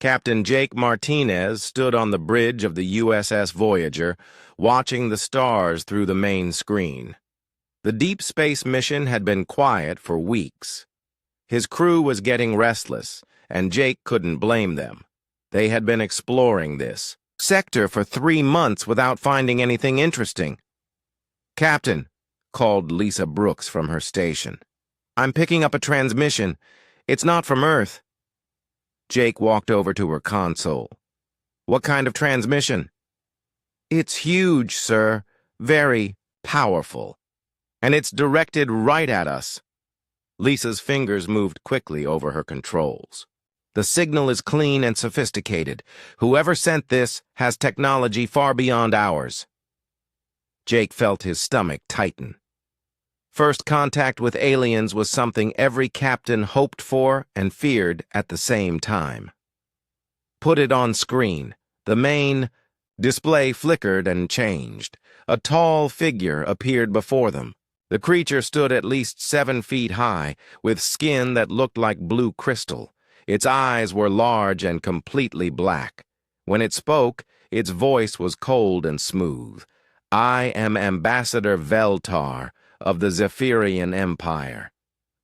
Captain Jake Martinez stood on the bridge of the USS Voyager, watching the stars through the main screen. The deep space mission had been quiet for weeks. His crew was getting restless, and Jake couldn't blame them. They had been exploring this sector for 3 months without finding anything interesting. "Captain," called Lisa Brooks from her station. "I'm picking up a transmission. It's not from Earth." Jake walked over to her console. "What kind of transmission?" "It's huge, sir. Very powerful. And it's directed right at us." Lisa's fingers moved quickly over her controls. "The signal is clean and sophisticated. Whoever sent this has technology far beyond ours." Jake felt his stomach tighten. First contact with aliens was something every captain hoped for and feared at the same time. "Put it on screen." The main display flickered and changed. A tall figure appeared before them. The creature stood at least 7 feet high, with skin that looked like blue crystal. Its eyes were large and completely black. When it spoke, its voice was cold and smooth. "I am Ambassador Veltar of the Zephyrian Empire.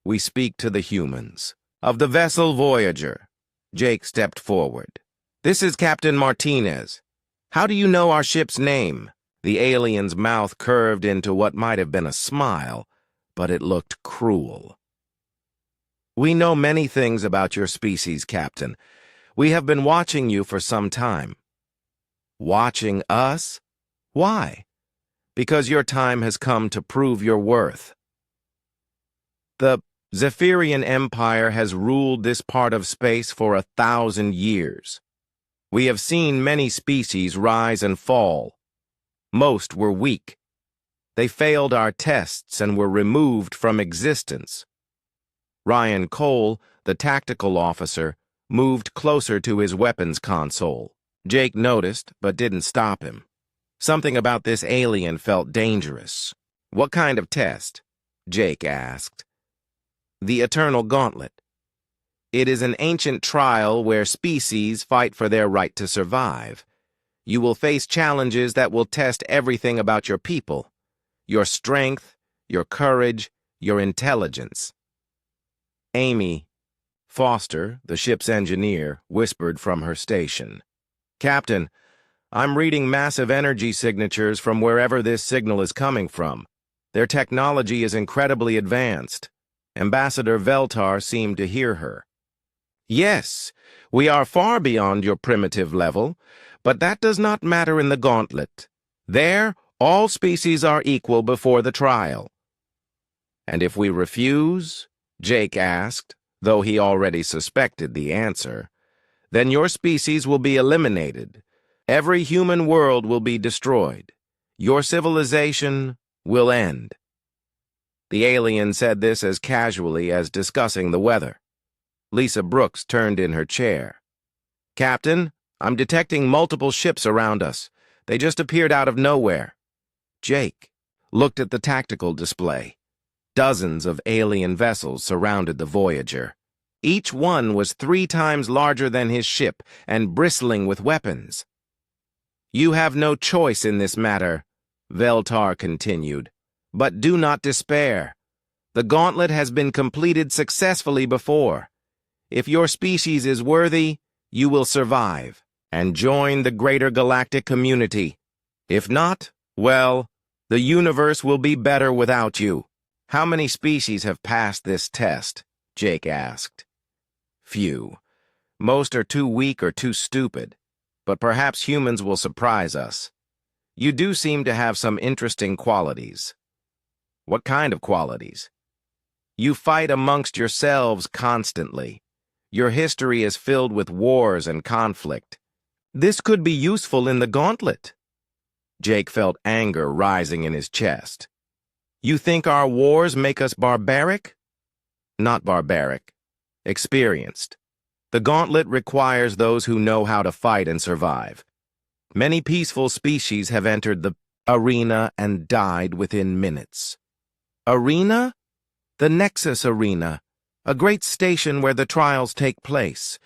We speak to the humans. Of the vessel Voyager." Jake stepped forward. "This is Captain Martinez. How do you know our ship's name?" The alien's mouth curved into what might have been a smile, but it looked cruel. "We know many things about your species, Captain. We have been watching you for some time." "Watching us? Why?" "Because your time has come to prove your worth. The Zephyrian Empire has ruled this part of space for 1,000 years. We have seen many species rise and fall. Most were weak. They failed our tests and were removed from existence." Ryan Cole, the tactical officer, moved closer to his weapons console. Jake noticed, but didn't stop him. Something about this alien felt dangerous. "What kind of test?" Jake asked. "The Eternal Gauntlet. It is an ancient trial where species fight for their right to survive. You will face challenges that will test everything about your people: your strength, your courage, your intelligence." Amy Foster, the ship's engineer, whispered from her station. "Captain, I'm reading massive energy signatures from wherever this signal is coming from. Their technology is incredibly advanced." Ambassador Veltar seemed to hear her. "Yes, we are far beyond your primitive level, but that does not matter in the gauntlet. There, all species are equal before the trial." "And if we refuse?" Jake asked, though he already suspected the answer. "Then your species will be eliminated. Every human world will be destroyed. Your civilization will end." The alien said this as casually as discussing the weather. Lisa Brooks turned in her chair. "Captain, I'm detecting multiple ships around us. They just appeared out of nowhere." Jake looked at the tactical display. Dozens of alien vessels surrounded the Voyager. Each one was 3 times larger than his ship and bristling with weapons. "You have no choice in this matter," Veltar continued. "But do not despair. The gauntlet has been completed successfully before. If your species is worthy, you will survive and join the greater galactic community. If not, well, the universe will be better without you." "How many species have passed this test?" Jake asked. "Few. Most are too weak or too stupid. But perhaps humans will surprise us. You do seem to have some interesting qualities." "What kind of qualities?" "You fight amongst yourselves constantly. Your history is filled with wars and conflict. This could be useful in the gauntlet." Jake felt anger rising in his chest. "You think our wars make us barbaric?" "Not barbaric. Experienced. The gauntlet requires those who know how to fight and survive. Many peaceful species have entered the arena and died within minutes." "Arena?" "The Nexus Arena, a great station where the trials take place.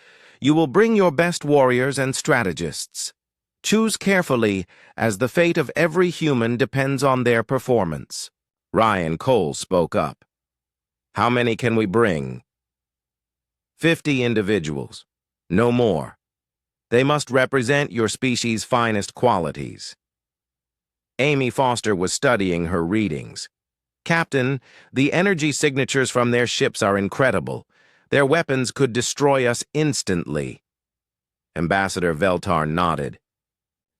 You will bring your best warriors and strategists. Choose carefully, as the fate of every human depends on their performance. Ryan Cole spoke up. How many can we bring? 50 individuals. No more. They must represent your species' finest qualities. Amy Foster was studying her readings. Captain, the energy signatures from their ships are incredible. Their weapons could destroy us instantly. Ambassador Veltar nodded.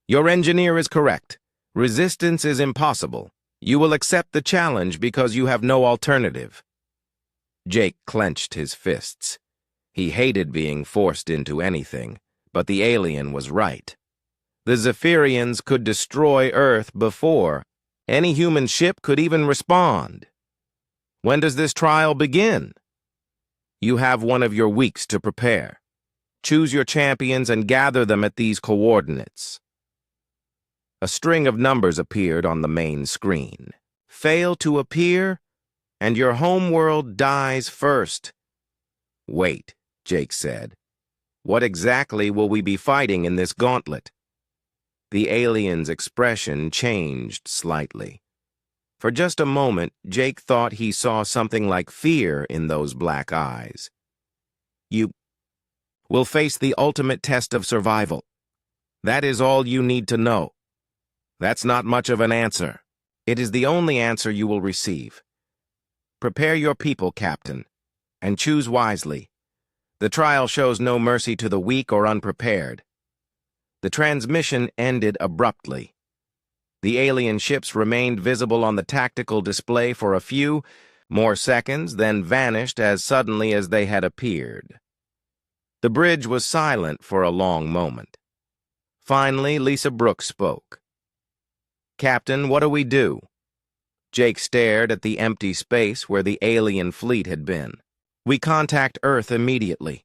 Your engineer is correct. Resistance is impossible. You will accept the challenge because you have no alternative. Jake clenched his fists. He hated being forced into anything, but the alien was right. The Zephyrians could destroy Earth before any human ship could even respond. When does this trial begin? You have one of your weeks to prepare. Choose your champions and gather them at these coordinates. A string of numbers appeared on the main screen. Fail to appear, and your homeworld dies first. Wait, Jake said. What exactly will we be fighting in this gauntlet? The alien's expression changed slightly. For just a moment, Jake thought he saw something like fear in those black eyes. You will face the ultimate test of survival. That is all you need to know. That's not much of an answer. It is the only answer you will receive. Prepare your people, Captain, and choose wisely. The trial shows no mercy to the weak or unprepared. The transmission ended abruptly. The alien ships remained visible on the tactical display for a few more seconds, then vanished as suddenly as they had appeared. The bridge was silent for a long moment. Finally, Lisa Brooks spoke. Captain, what do we do? Jake stared at the empty space where the alien fleet had been. We contact Earth immediately.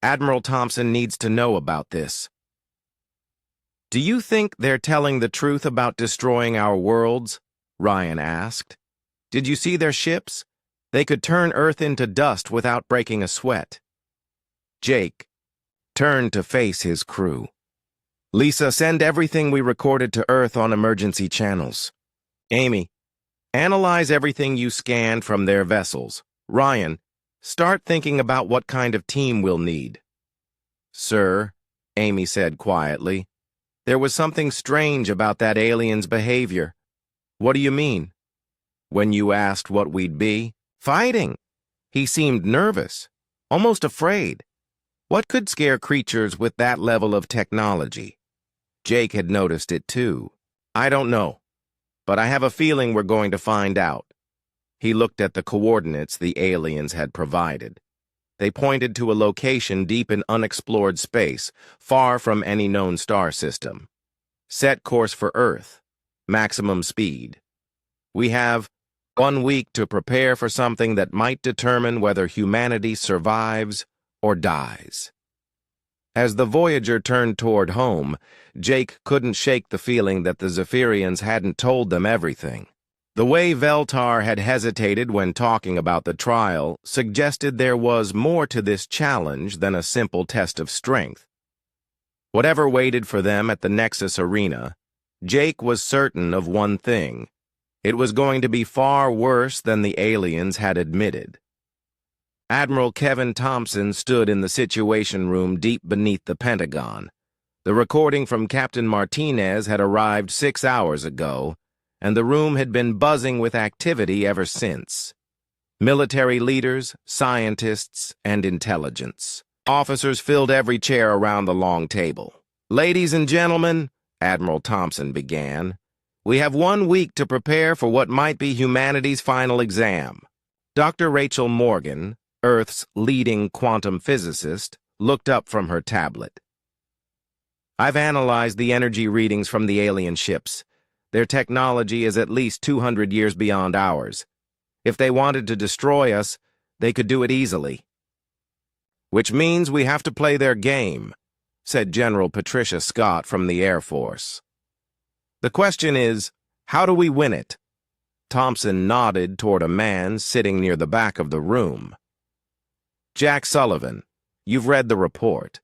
Admiral Thompson needs to know about this. Do you think they're telling the truth about destroying our worlds? Ryan asked. Did you see their ships? They could turn Earth into dust without breaking a sweat. Jake turned to face his crew. Lisa, send everything we recorded to Earth on emergency channels. Amy, analyze everything you scanned from their vessels. Ryan, start thinking about what kind of team we'll need. Sir, Amy said quietly, there was something strange about that alien's behavior. What do you mean? When you asked what we'd be? Fighting. He seemed nervous, almost afraid. What could scare creatures with that level of technology? Jake had noticed it too. I don't know, but I have a feeling we're going to find out. He looked at the coordinates the aliens had provided. They pointed to a location deep in unexplored space, far from any known star system. Set course for Earth. Maximum speed. We have 1 week to prepare for something that might determine whether humanity survives or dies. As the Voyager turned toward home, Jake couldn't shake the feeling that the Zephyrians hadn't told them everything. The way Veltar had hesitated when talking about the trial suggested there was more to this challenge than a simple test of strength. Whatever waited for them at the Nexus Arena, Jake was certain of one thing. It was going to be far worse than the aliens had admitted. Admiral Kevin Thompson stood in the Situation Room deep beneath the Pentagon. The recording from Captain Martinez had arrived 6 hours ago, and the room had been buzzing with activity ever since. Military leaders, scientists, and intelligence. Officers filled every chair around the long table. Ladies and gentlemen, Admiral Thompson began, we have 1 week to prepare for what might be humanity's final exam. Dr. Rachel Morgan, Earth's leading quantum physicist, looked up from her tablet. I've analyzed the energy readings from the alien ships. Their technology is at least 200 years beyond ours. If they wanted to destroy us, they could do it easily. Which means we have to play their game, said General Patricia Scott from the Air Force. The question is, how do we win it? Thompson nodded toward a man sitting near the back of the room. Jack Sullivan, You've read the report.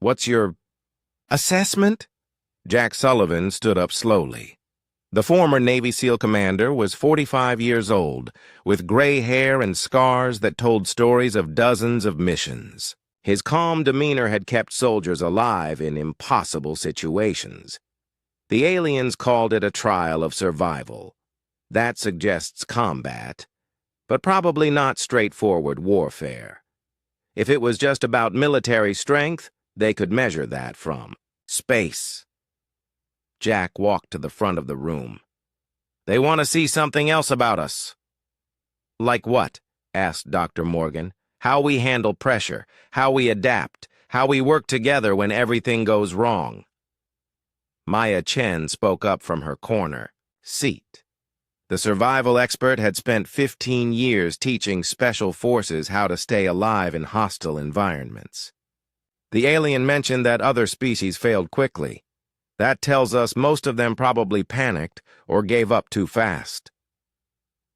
What's your assessment? Jack Sullivan stood up slowly. The former Navy SEAL commander was 45 years old, with gray hair and scars that told stories of dozens of missions. His calm demeanor had kept soldiers alive in impossible situations. The aliens called it a trial of survival. That suggests combat, but probably not straightforward warfare. If it was just about military strength, they could measure that from space. Jack walked to the front of the room. They want to see something else about us. Like what? Asked Dr. Morgan. How we handle pressure, how we adapt, how we work together when everything goes wrong. Maya Chen spoke up from her corner seat. The survival expert had spent 15 years teaching special forces how to stay alive in hostile environments. The alien mentioned that other species failed quickly. That tells us most of them probably panicked or gave up too fast.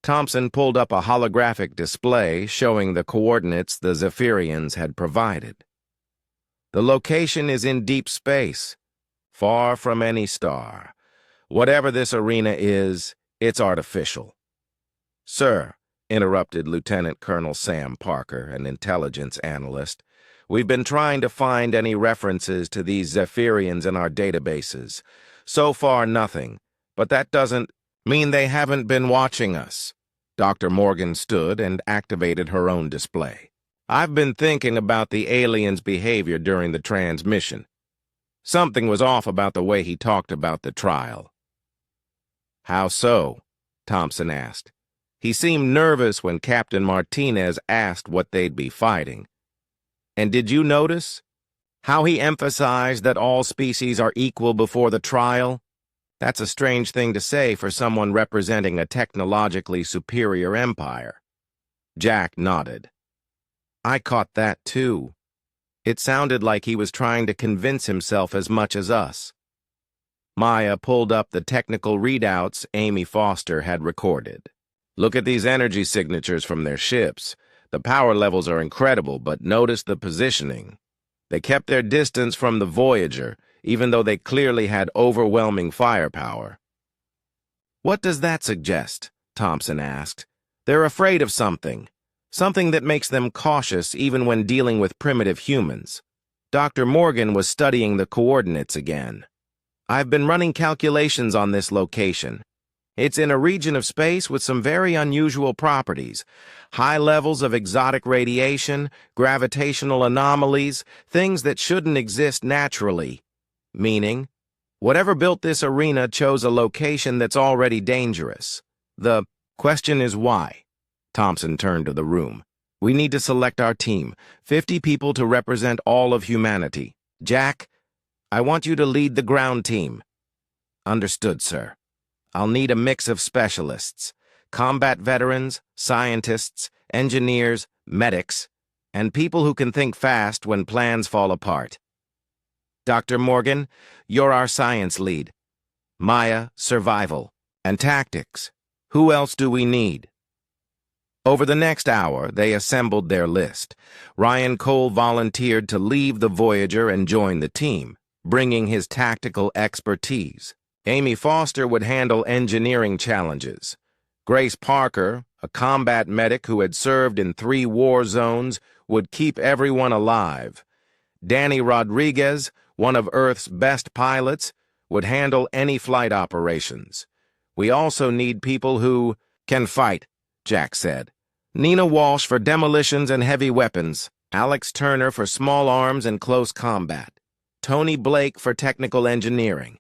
Thompson pulled up a holographic display showing the coordinates the Zephyrians had provided. The location is in deep space, far from any star. Whatever this arena is, it's artificial. Sir, interrupted Lieutenant Colonel Sam Parker, an intelligence analyst, we've been trying to find any references to these Zephyrians in our databases. So far, nothing. But that doesn't mean they haven't been watching us. Dr. Morgan stood and activated her own display. I've been thinking about the alien's behavior during the transmission. Something was off about the way he talked about the trial. How so? Thompson asked. He seemed nervous when Captain Martinez asked what they'd be fighting. And did you notice how he emphasized that all species are equal before the trial? That's a strange thing to say for someone representing a technologically superior empire. Jack nodded. I caught that too. It sounded like he was trying to convince himself as much as us. Maya pulled up the technical readouts Amy Foster had recorded. Look at these energy signatures from their ships. The power levels are incredible, but notice the positioning. They kept their distance from the Voyager, even though they clearly had overwhelming firepower. What does that suggest? Thompson asked. They're afraid of something. Something that makes them cautious even when dealing with primitive humans. Dr. Morgan was studying the coordinates again. I've been running calculations on this location. It's in a region of space with some very unusual properties. High levels of exotic radiation, gravitational anomalies, things that shouldn't exist naturally. Meaning, whatever built this arena chose a location that's already dangerous. The question is why? Thompson turned to the room. We need to select our team, 50 people to represent all of humanity. Jack, I want you to lead the ground team. Understood, sir. I'll need a mix of specialists, combat veterans, scientists, engineers, medics, and people who can think fast when plans fall apart. Dr. Morgan, you're our science lead. Maya, survival, and tactics. Who else do we need? Over the next hour, they assembled their list. Ryan Cole volunteered to leave the Voyager and join the team, bringing his tactical expertise. Amy Foster would handle engineering challenges. Grace Parker, a combat medic who had served in 3 war zones, would keep everyone alive. Danny Rodriguez, one of Earth's best pilots, would handle any flight operations. We also need people who can fight, Jack said. Nina Walsh for demolitions and heavy weapons. Alex Turner for small arms and close combat. Tony Blake for technical engineering.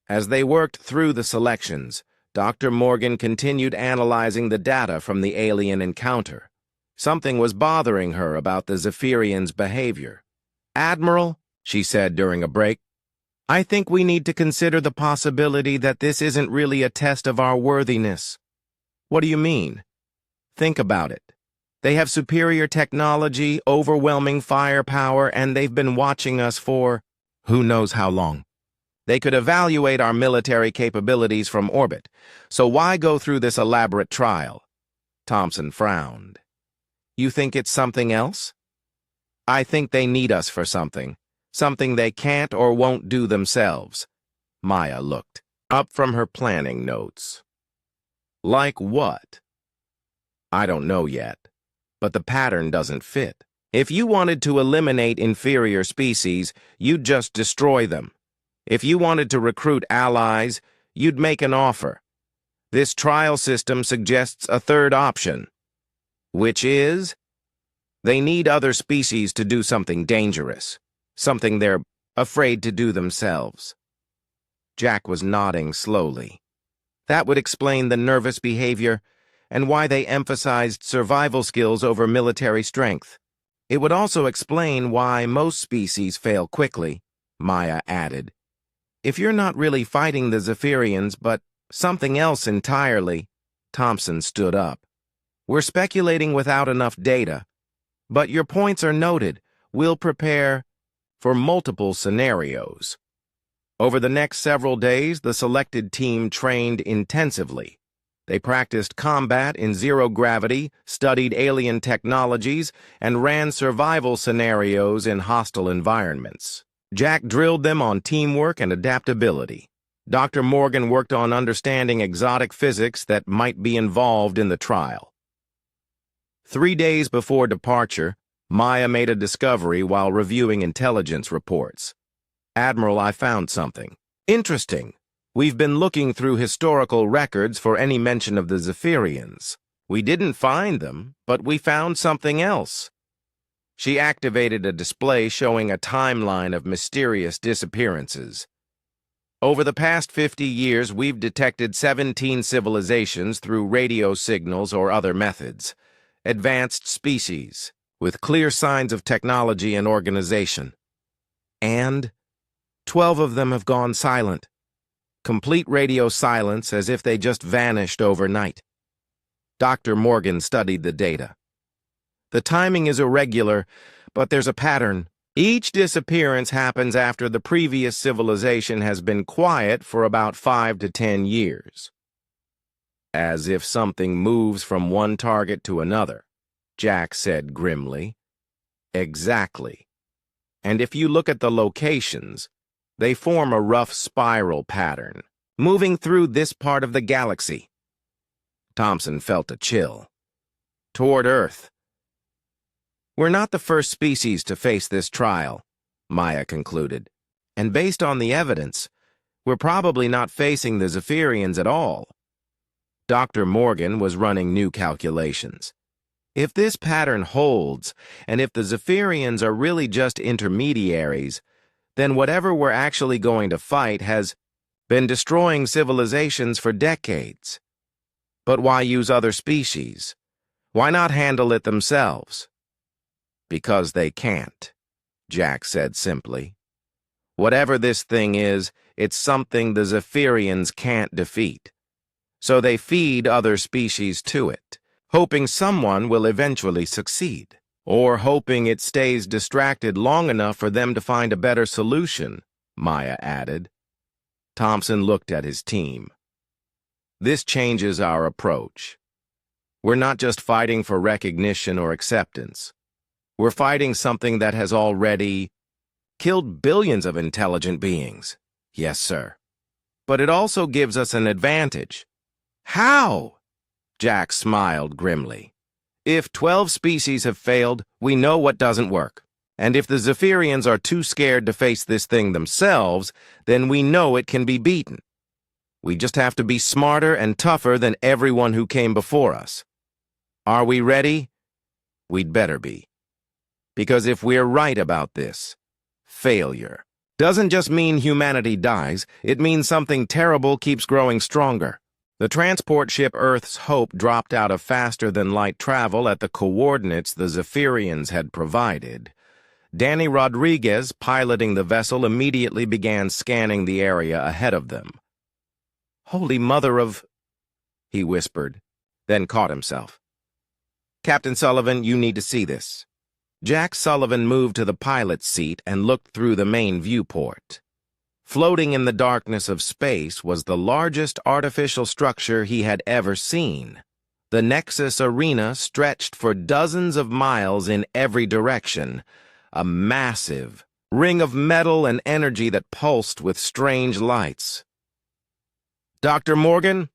As they worked through the selections, Dr. Morgan continued analyzing the data from the alien encounter. Something was bothering her about the Zephyrians' behavior. Admiral, she said during a break, I think we need to consider the possibility that this isn't really a test of our worthiness. What do you mean? Think about it. They have superior technology, overwhelming firepower, and they've been watching us for who knows how long. They could evaluate our military capabilities from orbit, so why go through this elaborate trial? Thompson frowned. You think it's something else? I think they need us for something. Something they can't or won't do themselves. Maya looked up from her planning notes. Like what? I don't know yet, but the pattern doesn't fit. If you wanted to eliminate inferior species, you'd just destroy them. If you wanted to recruit allies, you'd make an offer. This trial system suggests a third option, which is they need other species to do something dangerous, something they're afraid to do themselves. Jack was nodding slowly. That would explain the nervous behavior and why they emphasized survival skills over military strength. It would also explain why most species fail quickly, Maya added. If you're not really fighting the Zephyrians, but something else entirely, Thompson stood up. We're speculating without enough data, but your points are noted. We'll prepare for multiple scenarios. Over the next several days, the selected team trained intensively. They practiced combat in zero gravity, studied alien technologies, and ran survival scenarios in hostile environments. Jack drilled them on teamwork and adaptability. Dr. Morgan worked on understanding exotic physics that might be involved in the trial. 3 days before departure, Maya made a discovery while reviewing intelligence reports. Admiral, I found something interesting. We've been looking through historical records for any mention of the Zephyrians. We didn't find them, but we found something else. She activated a display showing a timeline of mysterious disappearances. Over the past 50 years, we've detected 17 civilizations through radio signals or other methods. Advanced species, with clear signs of technology and organization. And 12 of them have gone silent. Complete radio silence, as if they just vanished overnight. Dr. Morgan studied the data. The timing is irregular, but there's a pattern. Each disappearance happens after the previous civilization has been quiet for about 5 to 10 years. As if something moves from one target to another, Jack said grimly. Exactly. And if you look at the locations, they form a rough spiral pattern, moving through this part of the galaxy. Thompson felt a chill. Toward Earth. We're not the first species to face this trial, Maya concluded. And based on the evidence, we're probably not facing the Zephyrians at all. Dr. Morgan was running new calculations. If this pattern holds, and if the Zephyrians are really just intermediaries, then whatever we're actually going to fight has been destroying civilizations for decades. But why use other species? Why not handle it themselves? Because they can't, Jack said simply. Whatever this thing is, it's something the Zephyrians can't defeat. So they feed other species to it, hoping someone will eventually succeed. Or hoping it stays distracted long enough for them to find a better solution, Maya added. Thompson looked at his team. This changes our approach. We're not just fighting for recognition or acceptance. We're fighting something that has already killed billions of intelligent beings. Yes, sir. But it also gives us an advantage. How? Jack smiled grimly. If 12 species have failed, we know what doesn't work. And if the Zephyrians are too scared to face this thing themselves, then we know it can be beaten. We just have to be smarter and tougher than everyone who came before us. Are we ready? We'd better be. Because if we're right about this, failure doesn't just mean humanity dies, it means something terrible keeps growing stronger. The transport ship Earth's Hope dropped out of faster-than-light travel at the coordinates the Zephyrians had provided. Danny Rodriguez, piloting the vessel, immediately began scanning the area ahead of them. Holy mother of... he whispered, then caught himself. Captain Sullivan, you need to see this. Jack Sullivan moved to the pilot's seat and looked through the main viewport. Floating in the darkness of space was the largest artificial structure he had ever seen. The Nexus Arena stretched for dozens of miles in every direction, a massive ring of metal and energy that pulsed with strange lights. "Dr. Morgan,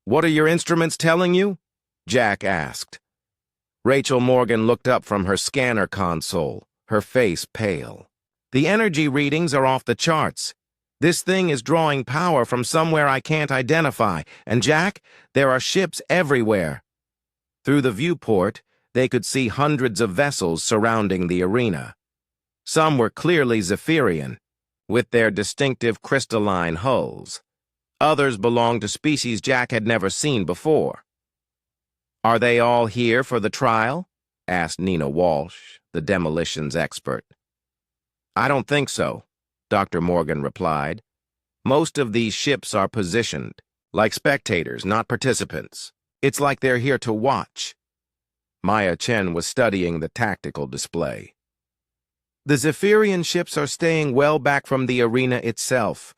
what are your instruments telling you?" Jack asked. Rachel Morgan looked up from her scanner console, her face pale. "The energy readings are off the charts. This thing is drawing power from somewhere I can't identify, and Jack, there are ships everywhere." Through the viewport, they could see hundreds of vessels surrounding the arena. Some were clearly Zephyrian, with their distinctive crystalline hulls. Others belonged to species Jack had never seen before. "Are they all here for the trial?" asked Nina Walsh, the demolitions expert. "I don't think so," Dr. Morgan replied. "Most of these ships are positioned, like spectators, not participants. It's like they're here to watch." Maya Chen was studying the tactical display. "The Zephyrian ships are staying well back from the arena itself.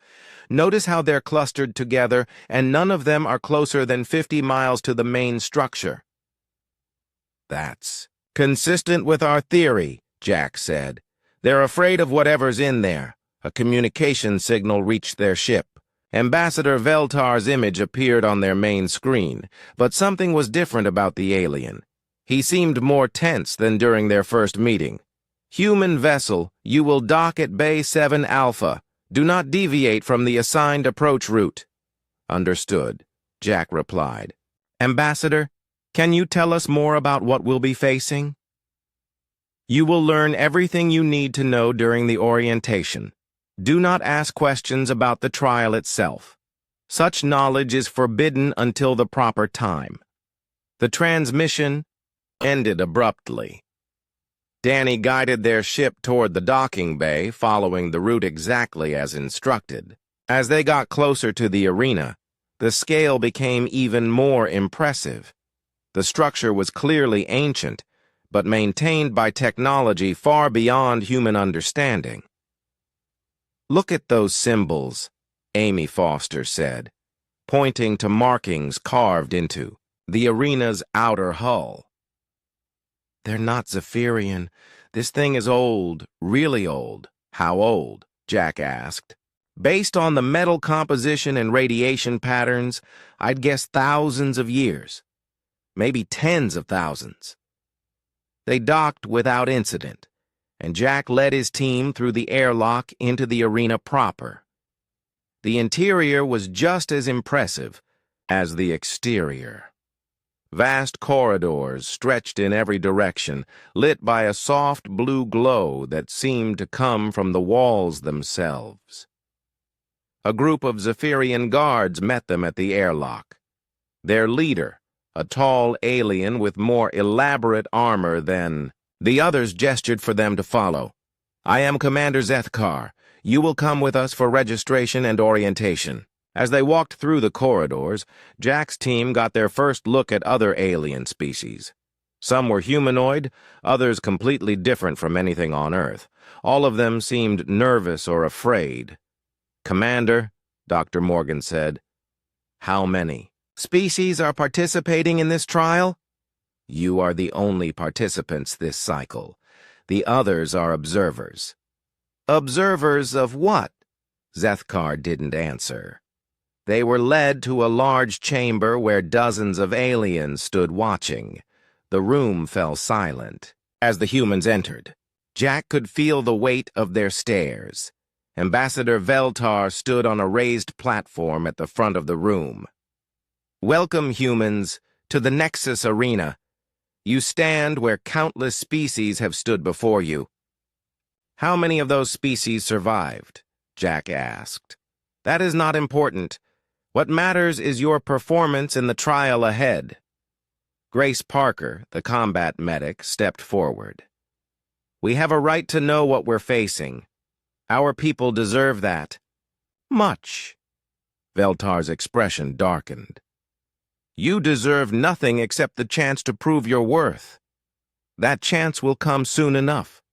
Notice how they're clustered together, and none of them are closer than 50 miles to the main structure." "That's consistent with our theory," Jack said. "They're afraid of whatever's in there." A communication signal reached their ship. Ambassador Veltar's image appeared on their main screen, but something was different about the alien. He seemed more tense than during their first meeting. "Human vessel, you will dock at Bay 7 Alpha. Do not deviate from the assigned approach route." "Understood," Jack replied. "Ambassador, can you tell us more about what we'll be facing?" "You will learn everything you need to know during the orientation. Do not ask questions about the trial itself. Such knowledge is forbidden until the proper time." The transmission ended abruptly. Danny guided their ship toward the docking bay, following the route exactly as instructed. As they got closer to the arena, the scale became even more impressive. The structure was clearly ancient, but maintained by technology far beyond human understanding. "Look at those symbols," Amy Foster said, pointing to markings carved into the arena's outer hull. "They're not Zephyrian. This thing is old, really old." "How old?" Jack asked. "Based on the metal composition and radiation patterns, I'd guess thousands of years. Maybe tens of thousands." They docked without incident, and Jack led his team through the airlock into the arena proper. The interior was just as impressive as the exterior. Vast corridors stretched in every direction, lit by a soft blue glow that seemed to come from the walls themselves. A group of Zephyrian guards met them at the airlock. Their leader, a tall alien with more elaborate armor than... The others gestured for them to follow. "I am Commander Zethkar. You will come with us for registration and orientation." As they walked through the corridors, Jack's team got their first look at other alien species. Some were humanoid, others completely different from anything on Earth. All of them seemed nervous or afraid. "Commander," Dr. Morgan said, "how many species are participating in this trial?" "You are the only participants this cycle. The others are observers." "Observers of what?" Zethkar didn't answer. They were led to a large chamber where dozens of aliens stood watching. The room fell silent. As the humans entered, Jack could feel the weight of their stares. Ambassador Veltar stood on a raised platform at the front of the room. "Welcome, humans, to the Nexus Arena. You stand where countless species have stood before you." "How many of those species survived?" Jack asked. "That is not important. What matters is your performance in the trial ahead." Grace Parker, the combat medic, stepped forward. "We have a right to know what we're facing. Our people deserve that." "Much." Veltar's expression darkened. "You deserve nothing except the chance to prove your worth. That chance will come soon enough."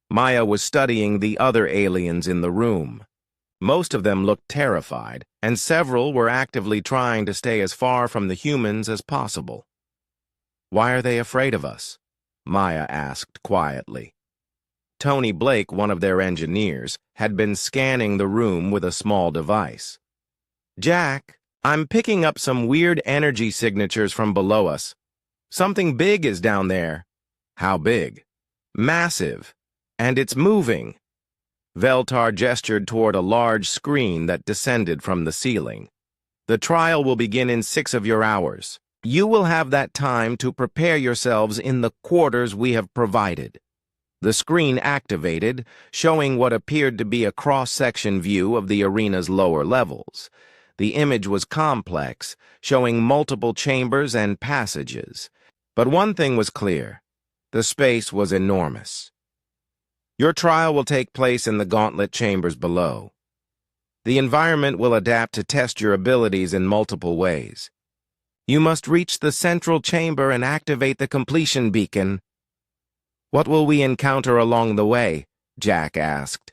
Maya was studying the other aliens in the room. Most of them looked terrified, and several were actively trying to stay as far from the humans as possible. "Why are they afraid of us?" Maya asked quietly. Tony Blake, one of their engineers, had been scanning the room with a small device. "Jack, I'm picking up some weird energy signatures from below us. Something big is down there." "How big?" "Massive. And it's moving." Veltar gestured toward a large screen that descended from the ceiling. "The trial will begin in 6 of your hours. You will have that time to prepare yourselves in the quarters we have provided." The screen activated, showing what appeared to be a cross-section view of the arena's lower levels. The image was complex, showing multiple chambers and passages. But one thing was clear: the space was enormous. "Your trial will take place in the gauntlet chambers below. The environment will adapt to test your abilities in multiple ways. You must reach the central chamber and activate the completion beacon." "What will we encounter along the way?" Jack asked.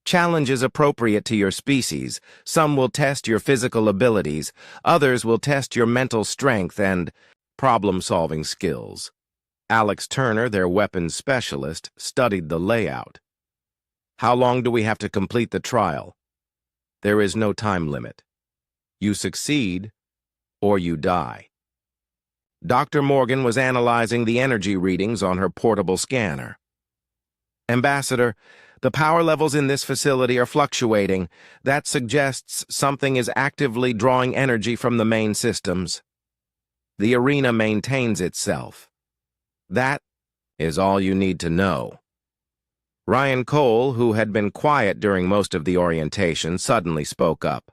"Challenges appropriate to your species. Some will test your physical abilities. Others will test your mental strength and problem-solving skills." Alex Turner, their weapons specialist, studied the layout. "How long do we have to complete the trial?" "There is no time limit. You succeed, or you die." Dr. Morgan was analyzing the energy readings on her portable scanner. "Ambassador, the power levels in this facility are fluctuating. That suggests something is actively drawing energy from the main systems. The arena maintains itself. That is all you need to know." Ryan Cole, who had been quiet during most of the orientation, suddenly spoke up.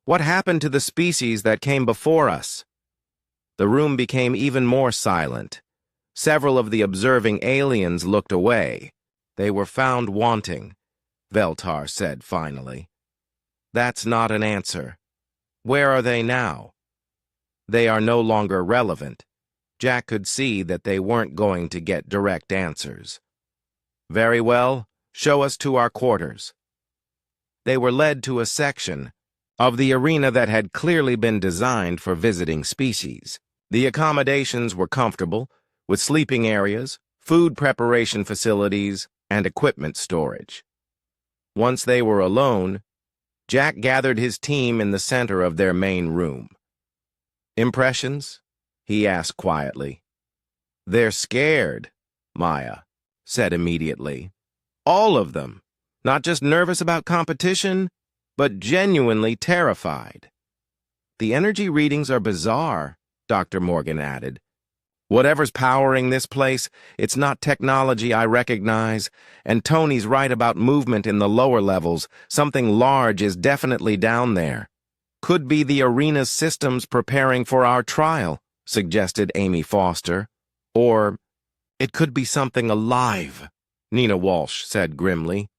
"What happened to the species that came before us?" The room became even more silent. Several of the observing aliens looked away. "They were found wanting," Veltar said finally. "That's not an answer. Where are they now?" "They are no longer relevant." Jack could see that they weren't going to get direct answers. "Very well, show us to our quarters." They were led to a section of the arena that had clearly been designed for visiting species. The accommodations were comfortable, with sleeping areas, food preparation facilities, and equipment storage. Once they were alone, Jack gathered his team in the center of their main room. "Impressions?" he asked quietly. "They're scared," Maya said immediately. "All of them. Not just nervous about competition, but genuinely terrified." "The energy readings are bizarre," Dr. Morgan added. "Whatever's powering this place, it's not technology I recognize, and Tony's right about movement in the lower levels. Something large is definitely down there. Could be the arena's systems preparing for our trial," suggested Amy Foster. "Or it could be something alive," Nina Walsh said grimly.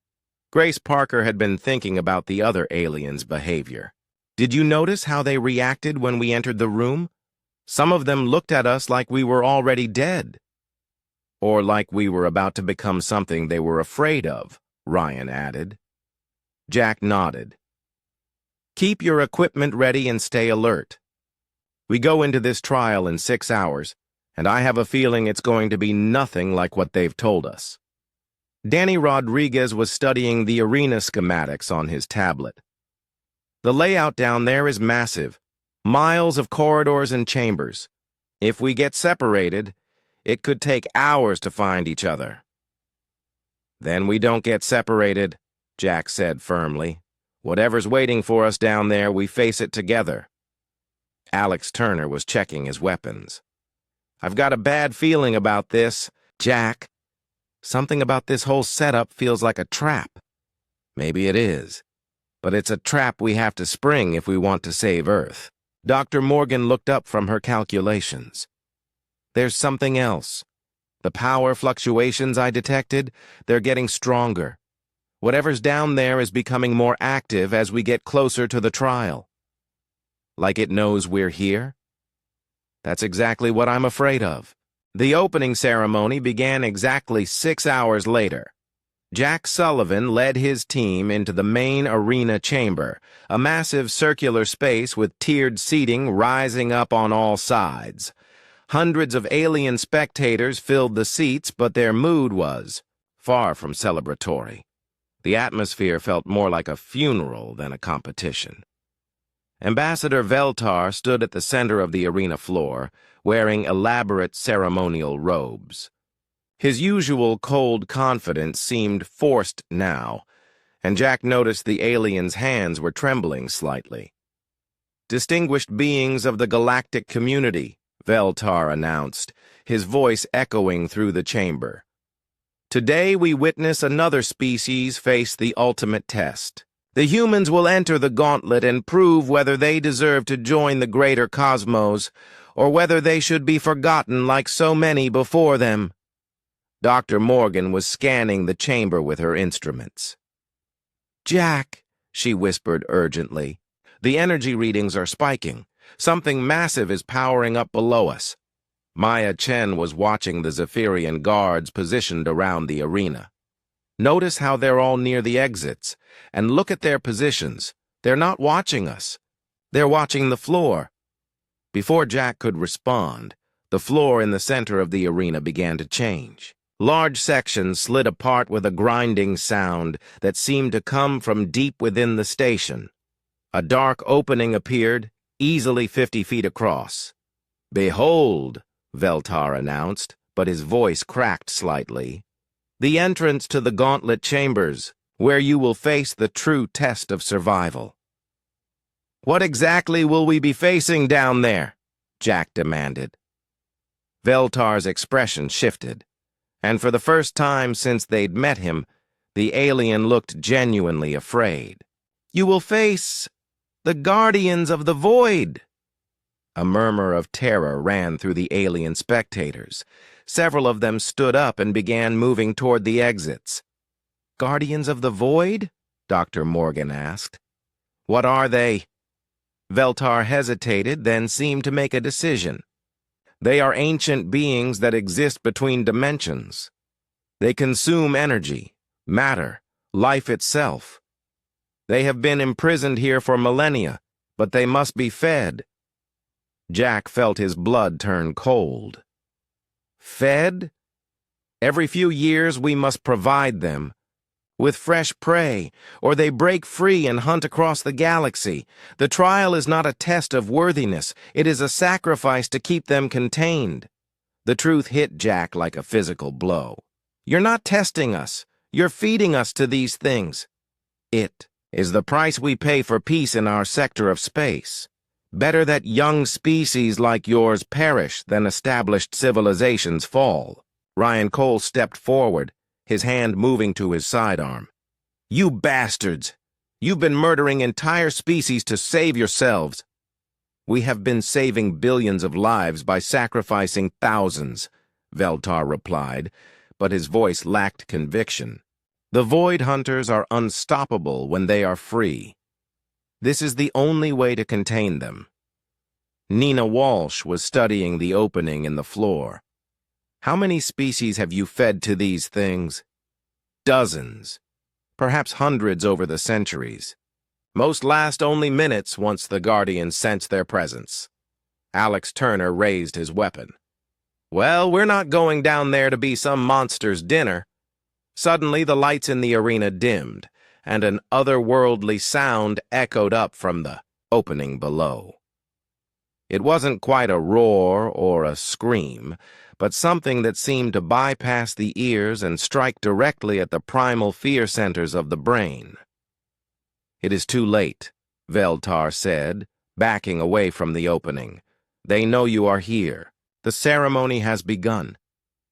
Grace Parker had been thinking about the other aliens' behavior. "Did you notice how they reacted when we entered the room? Some of them looked at us like we were already dead." "Or like we were about to become something they were afraid of," Ryan added. Jack nodded. "Keep your equipment ready and stay alert. We go into this trial in 6 hours, and I have a feeling it's going to be nothing like what they've told us." Danny Rodriguez was studying the arena schematics on his tablet. "The layout down there is massive. Miles of corridors and chambers. If we get separated, it could take hours to find each other." "Then we don't get separated," Jack said firmly. "Whatever's waiting for us down there, we face it together." Alex Turner was checking his weapons. "I've got a bad feeling about this, Jack. Something about this whole setup feels like a trap." "Maybe it is, but it's a trap we have to spring if we want to save Earth." Dr. Morgan looked up from her calculations. "There's something else. The power fluctuations I detected, they're getting stronger. Whatever's down there is becoming more active as we get closer to the trial." "Like it knows we're here?" "That's exactly what I'm afraid of." The opening ceremony began exactly 6 hours later. Jack Sullivan led his team into the main arena chamber, a massive circular space with tiered seating rising up on all sides. Hundreds of alien spectators filled the seats, but their mood was far from celebratory. The atmosphere felt more like a funeral than a competition. Ambassador Veltar stood at the center of the arena floor, wearing elaborate ceremonial robes. His usual cold confidence seemed forced now, and Jack noticed the alien's hands were trembling slightly. "Distinguished beings of the galactic community," Veltar announced, his voice echoing through the chamber. "Today we witness another species face the ultimate test. The humans will enter the gauntlet and prove whether they deserve to join the greater cosmos, or whether they should be forgotten like so many before them." Dr. Morgan was scanning the chamber with her instruments. "Jack," she whispered urgently, "the energy readings are spiking. Something massive is powering up below us." Maya Chen was watching the Zephyrian guards positioned around the arena. "Notice how they're all near the exits, and look at their positions. They're not watching us. They're watching the floor." Before Jack could respond, the floor in the center of the arena began to change. Large sections slid apart with a grinding sound that seemed to come from deep within the station. A dark opening appeared, easily 50 feet across. "Behold," Veltar announced, but his voice cracked slightly, "the entrance to the gauntlet chambers, where you will face the true test of survival." "What exactly will we be facing down there?" Jack demanded. Veltar's expression shifted, and for the first time since they'd met him, the alien looked genuinely afraid. "You will face the Guardians of the Void." A murmur of terror ran through the alien spectators. Several of them stood up and began moving toward the exits. "Guardians of the Void?" Dr. Morgan asked. "What are they?" Veltar hesitated, then seemed to make a decision. "They are ancient beings that exist between dimensions. They consume energy, matter, life itself. They have been imprisoned here for millennia, but they must be fed." Jack felt his blood turn cold. "Fed? Every few years we must provide them with fresh prey, or they break free and hunt across the galaxy. The trial is not a test of worthiness, it is a sacrifice to keep them contained." The truth hit Jack like a physical blow. "You're not testing us, you're feeding us to these things. It is the price we pay for peace in our sector of space. Better that young species like yours perish than established civilizations fall." Ryan Cole stepped forward, his hand moving to his sidearm. "You bastards! You've been murdering entire species to save yourselves." "We have been saving billions of lives by sacrificing thousands," Veltar replied, but his voice lacked conviction. "The Void Hunters are unstoppable when they are free. This is the only way to contain them." Nina Walsh was studying the opening in the floor. "How many species have you fed to these things?" "Dozens. Perhaps hundreds over the centuries. Most last only minutes once the Guardians sense their presence." Alex Turner raised his weapon. "Well, we're not going down there to be some monster's dinner." Suddenly, the lights in the arena dimmed, and an otherworldly sound echoed up from the opening below. It wasn't quite a roar or a scream, but something that seemed to bypass the ears and strike directly at the primal fear centers of the brain. "It is too late," Veltar said, backing away from the opening. "They know you are here. The ceremony has begun,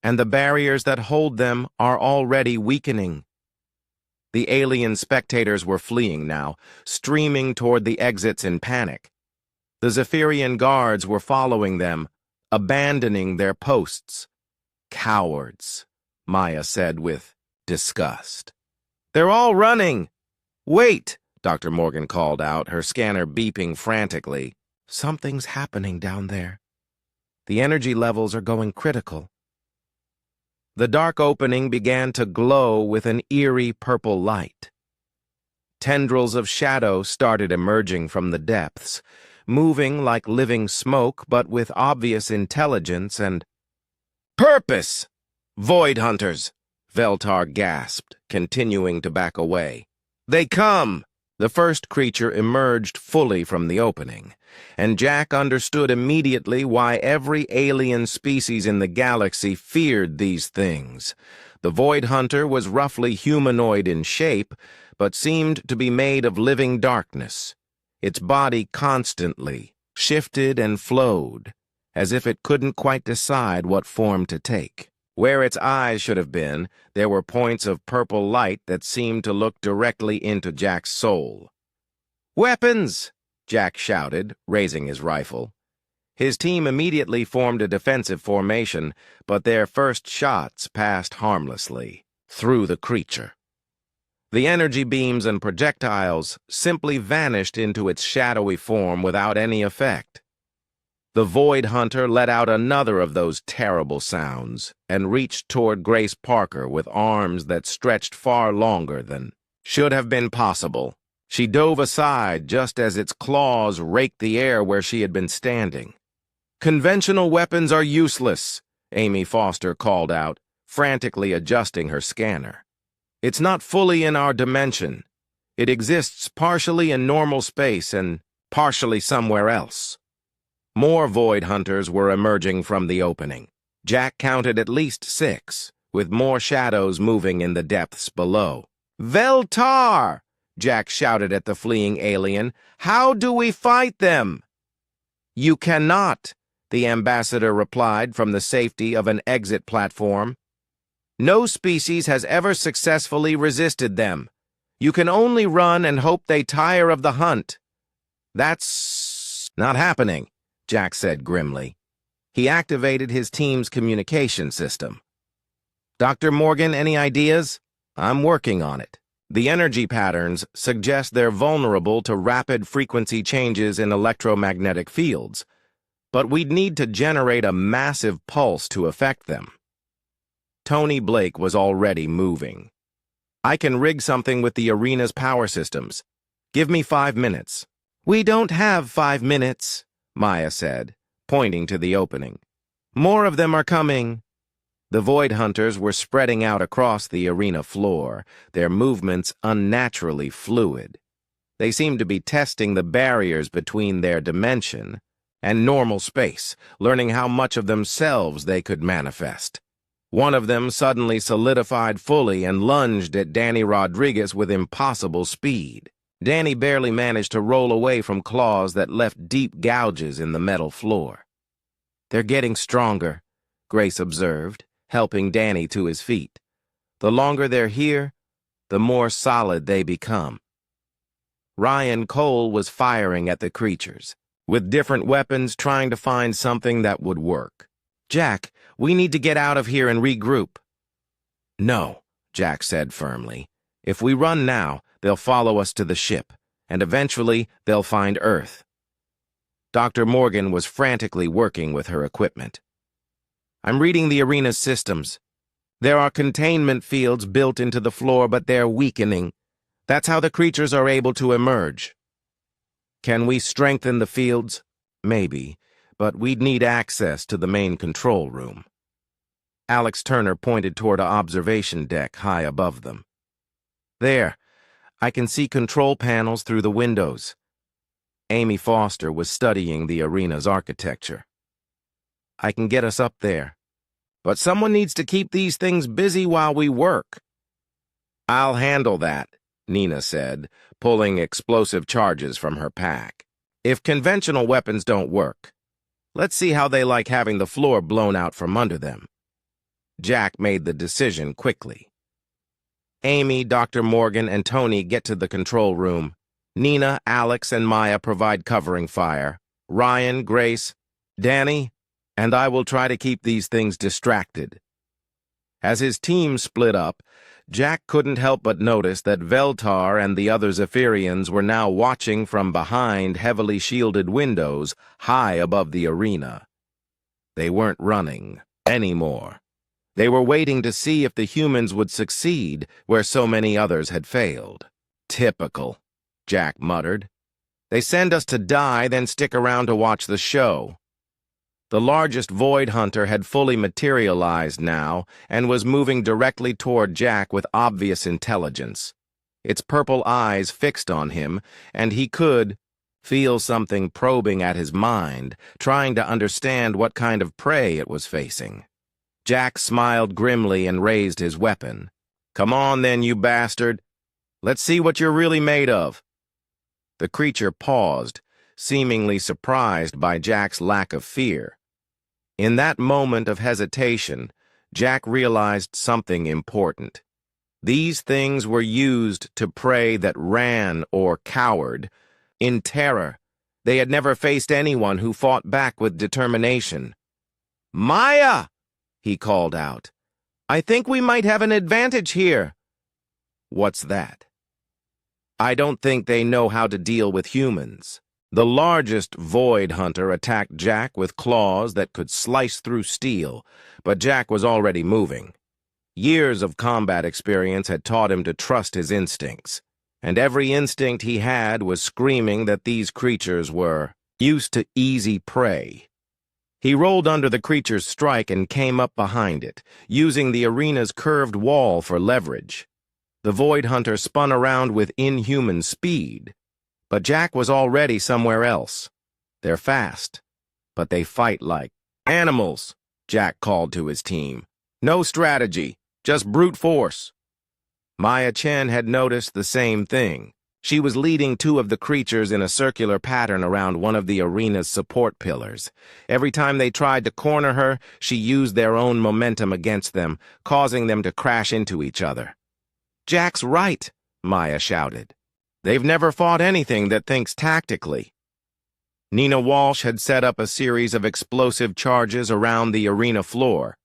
and the barriers that hold them are already weakening." The alien spectators were fleeing now, streaming toward the exits in panic. The Zephyrian guards were following them, abandoning their posts. "Cowards," Maya said with disgust. "They're all running!" "Wait!" Dr. Morgan called out, her scanner beeping frantically. "Something's happening down there. The energy levels are going critical." The dark opening began to glow with an eerie purple light. Tendrils of shadow started emerging from the depths, moving like living smoke but with obvious intelligence and purpose. "Void Hunters," Veltar gasped, continuing to back away. They come! The first creature emerged fully from the opening, and Jack understood immediately why every alien species in the galaxy feared these things. The Void Hunter was roughly humanoid in shape, but seemed to be made of living darkness. Its body constantly shifted and flowed, as if it couldn't quite decide what form to take. Where its eyes should have been, there were points of purple light that seemed to look directly into Jack's soul. "Weapons!" Jack shouted, raising his rifle. His team immediately formed a defensive formation, but their first shots passed harmlessly through the creature. The energy beams and projectiles simply vanished into its shadowy form without any effect. The Void Hunter let out another of those terrible sounds and reached toward Grace Parker with arms that stretched far longer than should have been possible. She dove aside just as its claws raked the air where she had been standing. "Conventional weapons are useless," Amy Foster called out, frantically adjusting her scanner. "It's not fully in our dimension. It exists partially in normal space and partially somewhere else." More Void Hunters were emerging from the opening. Jack counted at least 6, with more shadows moving in the depths below. "Veltar!" Jack shouted at the fleeing alien. "How do we fight them?" "You cannot," the ambassador replied from the safety of an exit platform. "No species has ever successfully resisted them. You can only run and hope they tire of the hunt." "That's not happening," Jack said grimly. He activated his team's communication system. "Dr. Morgan, any ideas?" "I'm working on it. The energy patterns suggest they're vulnerable to rapid frequency changes in electromagnetic fields, but we'd need to generate a massive pulse to affect them." Tony Blake was already moving. "I can rig something with the arena's power systems. Give me 5 minutes." "We don't have 5 minutes," Maya said, pointing to the opening. "More of them are coming." The Void Hunters were spreading out across the arena floor, their movements unnaturally fluid. They seemed to be testing the barriers between their dimension and normal space, learning how much of themselves they could manifest. One of them suddenly solidified fully and lunged at Danny Rodriguez with impossible speed. Danny barely managed to roll away from claws that left deep gouges in the metal floor. "They're getting stronger," Grace observed, helping Danny to his feet. "The longer they're here, the more solid they become." Ryan Cole was firing at the creatures, with different weapons trying to find something that would work. "Jack, we need to get out of here and regroup." "No," Jack said firmly. "If we run now, they'll follow us to the ship, and eventually they'll find Earth." Dr. Morgan was frantically working with her equipment. "I'm reading the arena's systems. There are containment fields built into the floor, but they're weakening. That's how the creatures are able to emerge." "Can we strengthen the fields?" "Maybe, but we'd need access to the main control room." Alex Turner pointed toward an observation deck high above them. "There. I can see control panels through the windows." Amy Foster was studying the arena's architecture. "I can get us up there. But someone needs to keep these things busy while we work." "I'll handle that," Nina said, pulling explosive charges from her pack. "If conventional weapons don't work, let's see how they like having the floor blown out from under them." Jack made the decision quickly. Amy, Dr. Morgan, and Tony get to the control room. Nina, Alex, and Maya provide covering fire. Ryan, Grace, Danny, and I will try to keep these things distracted. As his team split up, Jack couldn't help but notice that Veltar and the other Zephyrians were now watching from behind heavily shielded windows high above the arena. They weren't running anymore. They were waiting to see if the humans would succeed where so many others had failed. "Typical," Jack muttered. "They send us to die, then stick around to watch the show." The largest void hunter had fully materialized now and was moving directly toward Jack with obvious intelligence. Its purple eyes fixed on him, and he could feel something probing at his mind, trying to understand what kind of prey it was facing. Jack smiled grimly and raised his weapon. "Come on then, you bastard. Let's see what you're really made of." The creature paused, seemingly surprised by Jack's lack of fear. In that moment of hesitation, Jack realized something important. These things were used to prey that ran or cowered. In terror, they had never faced anyone who fought back with determination. "Maya!" he called out. "I think we might have an advantage here." "What's that?" "I don't think they know how to deal with humans." The largest void hunter attacked Jack with claws that could slice through steel, but Jack was already moving. Years of combat experience had taught him to trust his instincts, and every instinct he had was screaming that these creatures were used to easy prey. He rolled under the creature's strike and came up behind it, using the arena's curved wall for leverage. The void hunter spun around with inhuman speed, but Jack was already somewhere else. "They're fast, but they fight like animals," Jack called to his team. "No strategy, just brute force." Maya Chen had noticed the same thing. She was leading two of the creatures in a circular pattern around one of the arena's support pillars. Every time they tried to corner her, she used their own momentum against them, causing them to crash into each other. "Jack's right," Maya shouted. "They've never fought anything that thinks tactically." Nina Walsh had set up a series of explosive charges around the arena floor.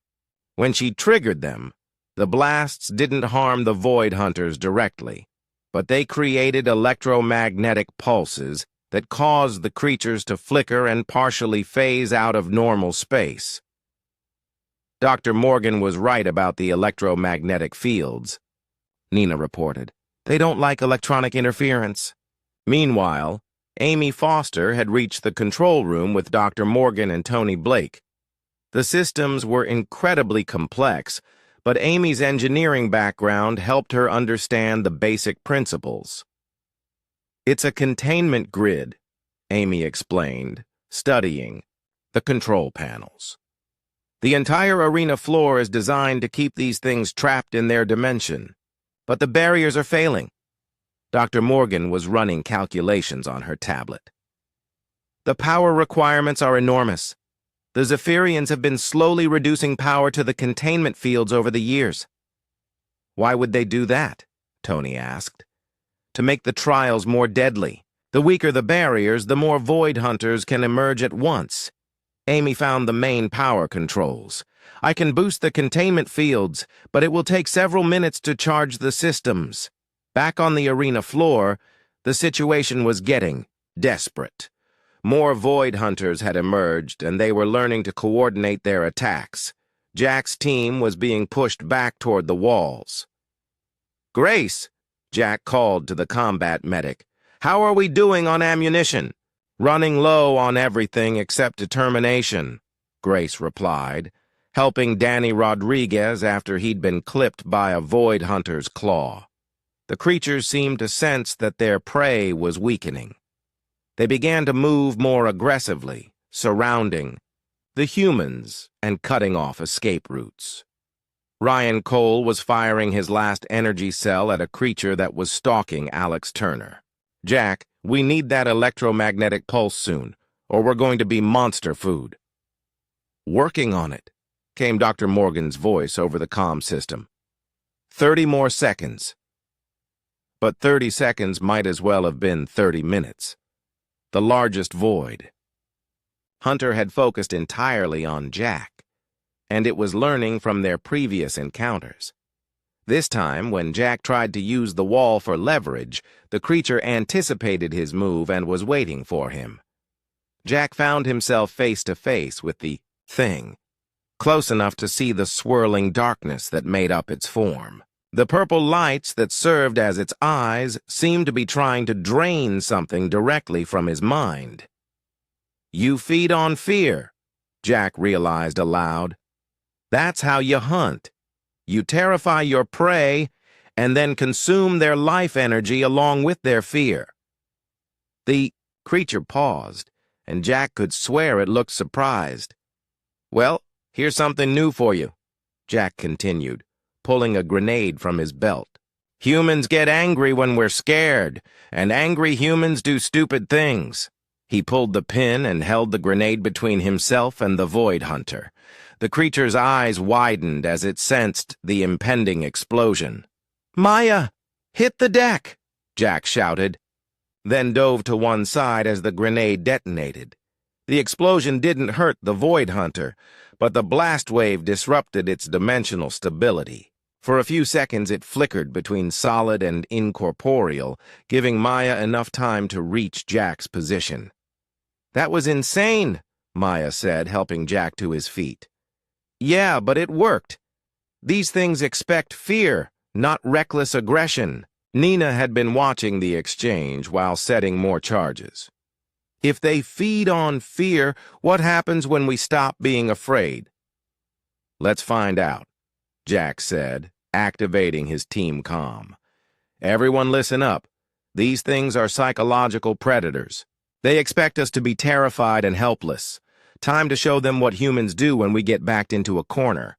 When she triggered them, the blasts didn't harm the void hunters directly, but they created electromagnetic pulses that caused the creatures to flicker and partially phase out of normal space. Dr. Morgan was right about the electromagnetic fields, Nina reported. "They don't like electronic interference." Meanwhile, Amy Foster had reached the control room with Dr. Morgan and Tony Blake. The systems were incredibly complex, but Amy's engineering background helped her understand the basic principles. "It's a containment grid," Amy explained, studying the control panels. "The entire arena floor is designed to keep these things trapped in their dimension. But the barriers are failing." Dr. Morgan was running calculations on her tablet. "The power requirements are enormous. The Zephyrians have been slowly reducing power to the containment fields over the years." "Why would they do that?" Tony asked. "To make the trials more deadly. The weaker the barriers, the more void hunters can emerge at once." Amy found the main power controls. "I can boost the containment fields, but it will take several minutes to charge the systems." Back on the arena floor, the situation was getting desperate. More void hunters had emerged, and they were learning to coordinate their attacks. Jack's team was being pushed back toward the walls. "Grace," Jack called to the combat medic, "how are we doing on ammunition?" "Running low on everything except determination," Grace replied, helping Danny Rodriguez after he'd been clipped by a void hunter's claw. The creatures seemed to sense that their prey was weakening. They began to move more aggressively, surrounding the humans and cutting off escape routes. Ryan Cole was firing his last energy cell at a creature that was stalking Alex Turner. "Jack, we need that electromagnetic pulse soon, or we're going to be monster food." "Working on it," came Dr. Morgan's voice over the comm system. 30 more seconds." But 30 seconds might as well have been 30 minutes. The largest void hunter had focused entirely on Jack, and it was learning from their previous encounters. This time, when Jack tried to use the wall for leverage, the creature anticipated his move and was waiting for him. Jack found himself face to face with the thing, close enough to see the swirling darkness that made up its form. The purple lights that served as its eyes seemed to be trying to drain something directly from his mind. "You feed on fear," Jack realized aloud. That's how you hunt. You terrify your prey and then consume their life energy along with their fear. The creature paused, and Jack could swear it looked surprised. Well, here's something new for you, Jack continued, pulling a grenade from his belt. Humans get angry when we're scared, and angry humans do stupid things. He pulled the pin and held the grenade between himself and the Void Hunter. The creature's eyes widened as it sensed the impending explosion. Maya, hit the deck, Jack shouted, then dove to one side as the grenade detonated. The explosion didn't hurt the Void Hunter, but the blast wave disrupted its dimensional stability. For a few seconds it flickered between solid and incorporeal, giving Maya enough time to reach Jack's position. That was insane, Maya said, helping Jack to his feet. Yeah, but it worked. These things expect fear, not reckless aggression. Nina had been watching the exchange while setting more charges. If they feed on fear, what happens when we stop being afraid? Let's find out, Jack said, activating his team comm. Everyone listen up. These things are psychological predators. They expect us to be terrified and helpless. Time to show them what humans do when we get backed into a corner.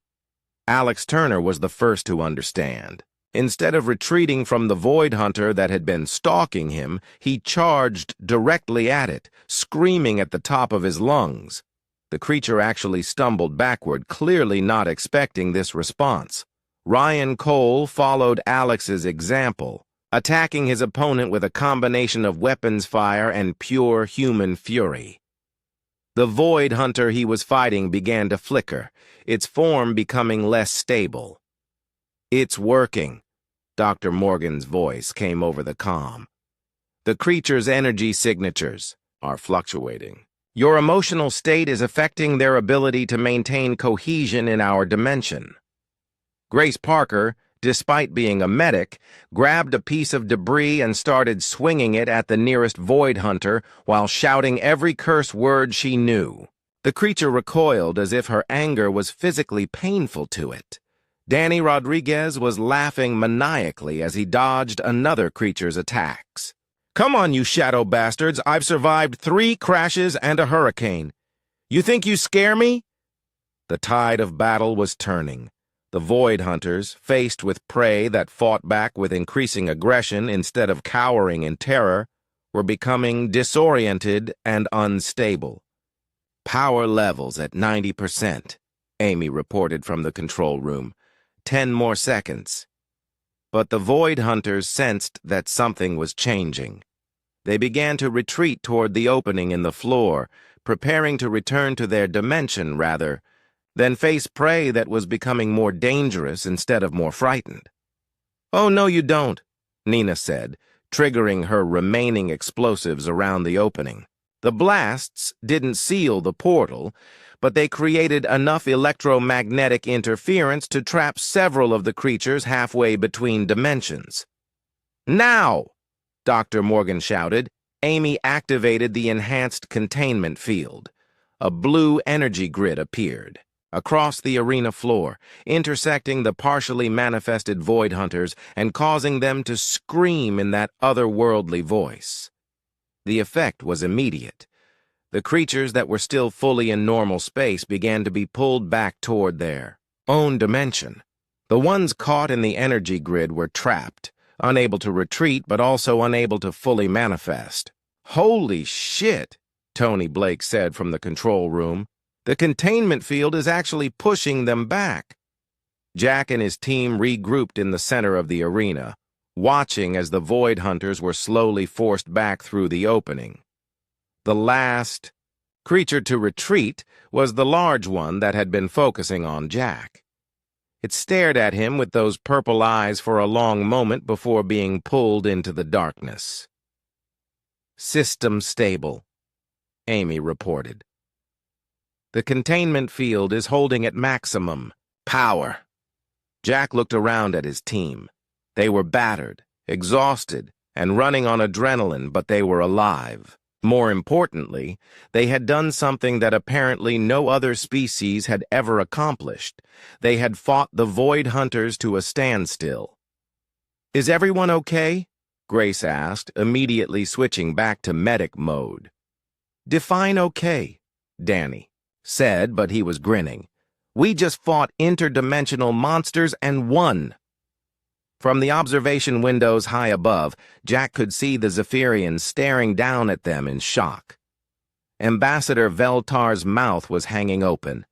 Alex Turner was the first to understand. Instead of retreating from the Void Hunter that had been stalking him, he charged directly at it, screaming at the top of his lungs. The creature actually stumbled backward, clearly not expecting this response. Ryan Cole followed Alex's example, attacking his opponent with a combination of weapons fire and pure human fury. The Void Hunter he was fighting began to flicker, its form becoming less stable. It's working, Dr. Morgan's voice came over the comm. The creature's energy signatures are fluctuating. Your emotional state is affecting their ability to maintain cohesion in our dimension. Grace Parker, despite being a medic, grabbed a piece of debris and started swinging it at the nearest Void Hunter while shouting every curse word she knew. The creature recoiled as if her anger was physically painful to it. Danny Rodriguez was laughing maniacally as he dodged another creature's attacks. Come on, you shadow bastards, I've survived 3 crashes and a hurricane. You think you scare me? The tide of battle was turning. The Void Hunters, faced with prey that fought back with increasing aggression instead of cowering in terror, were becoming disoriented and unstable. Power levels at 90%, Amy reported from the control room. 10 more seconds. But the Void Hunters sensed that something was changing. They began to retreat toward the opening in the floor, preparing to return to their dimension rather than face prey that was becoming more dangerous instead of more frightened. Oh, no, you don't, Nina said, triggering her remaining explosives around the opening. The blasts didn't seal the portal, but they created enough electromagnetic interference to trap several of the creatures halfway between dimensions. Now, Dr. Morgan shouted. Amy activated the enhanced containment field. A blue energy grid appeared across the arena floor, intersecting the partially manifested Void Hunters and causing them to scream in that otherworldly voice. The effect was immediate. The creatures that were still fully in normal space began to be pulled back toward their own dimension. The ones caught in the energy grid were trapped, unable to retreat but also unable to fully manifest. Holy shit, Tony Blake said from the control room. The containment field is actually pushing them back. Jack and his team regrouped in the center of the arena, watching as the Void Hunters were slowly forced back through the opening. The last creature to retreat was the large one that had been focusing on Jack. It stared at him with those purple eyes for a long moment before being pulled into the darkness. System stable, Amy reported. The containment field is holding at maximum power. Jack looked around at his team. They were battered, exhausted, and running on adrenaline, but they were alive. More importantly, they had done something that apparently no other species had ever accomplished. They had fought the Void Hunters to a standstill. "Is everyone okay?" Grace asked, immediately switching back to medic mode. "Define okay," Danny said, but he was grinning. "We just fought interdimensional monsters and won." From the observation windows high above, Jack could see the Zephyrians staring down at them in shock. Ambassador Veltar's mouth was hanging open.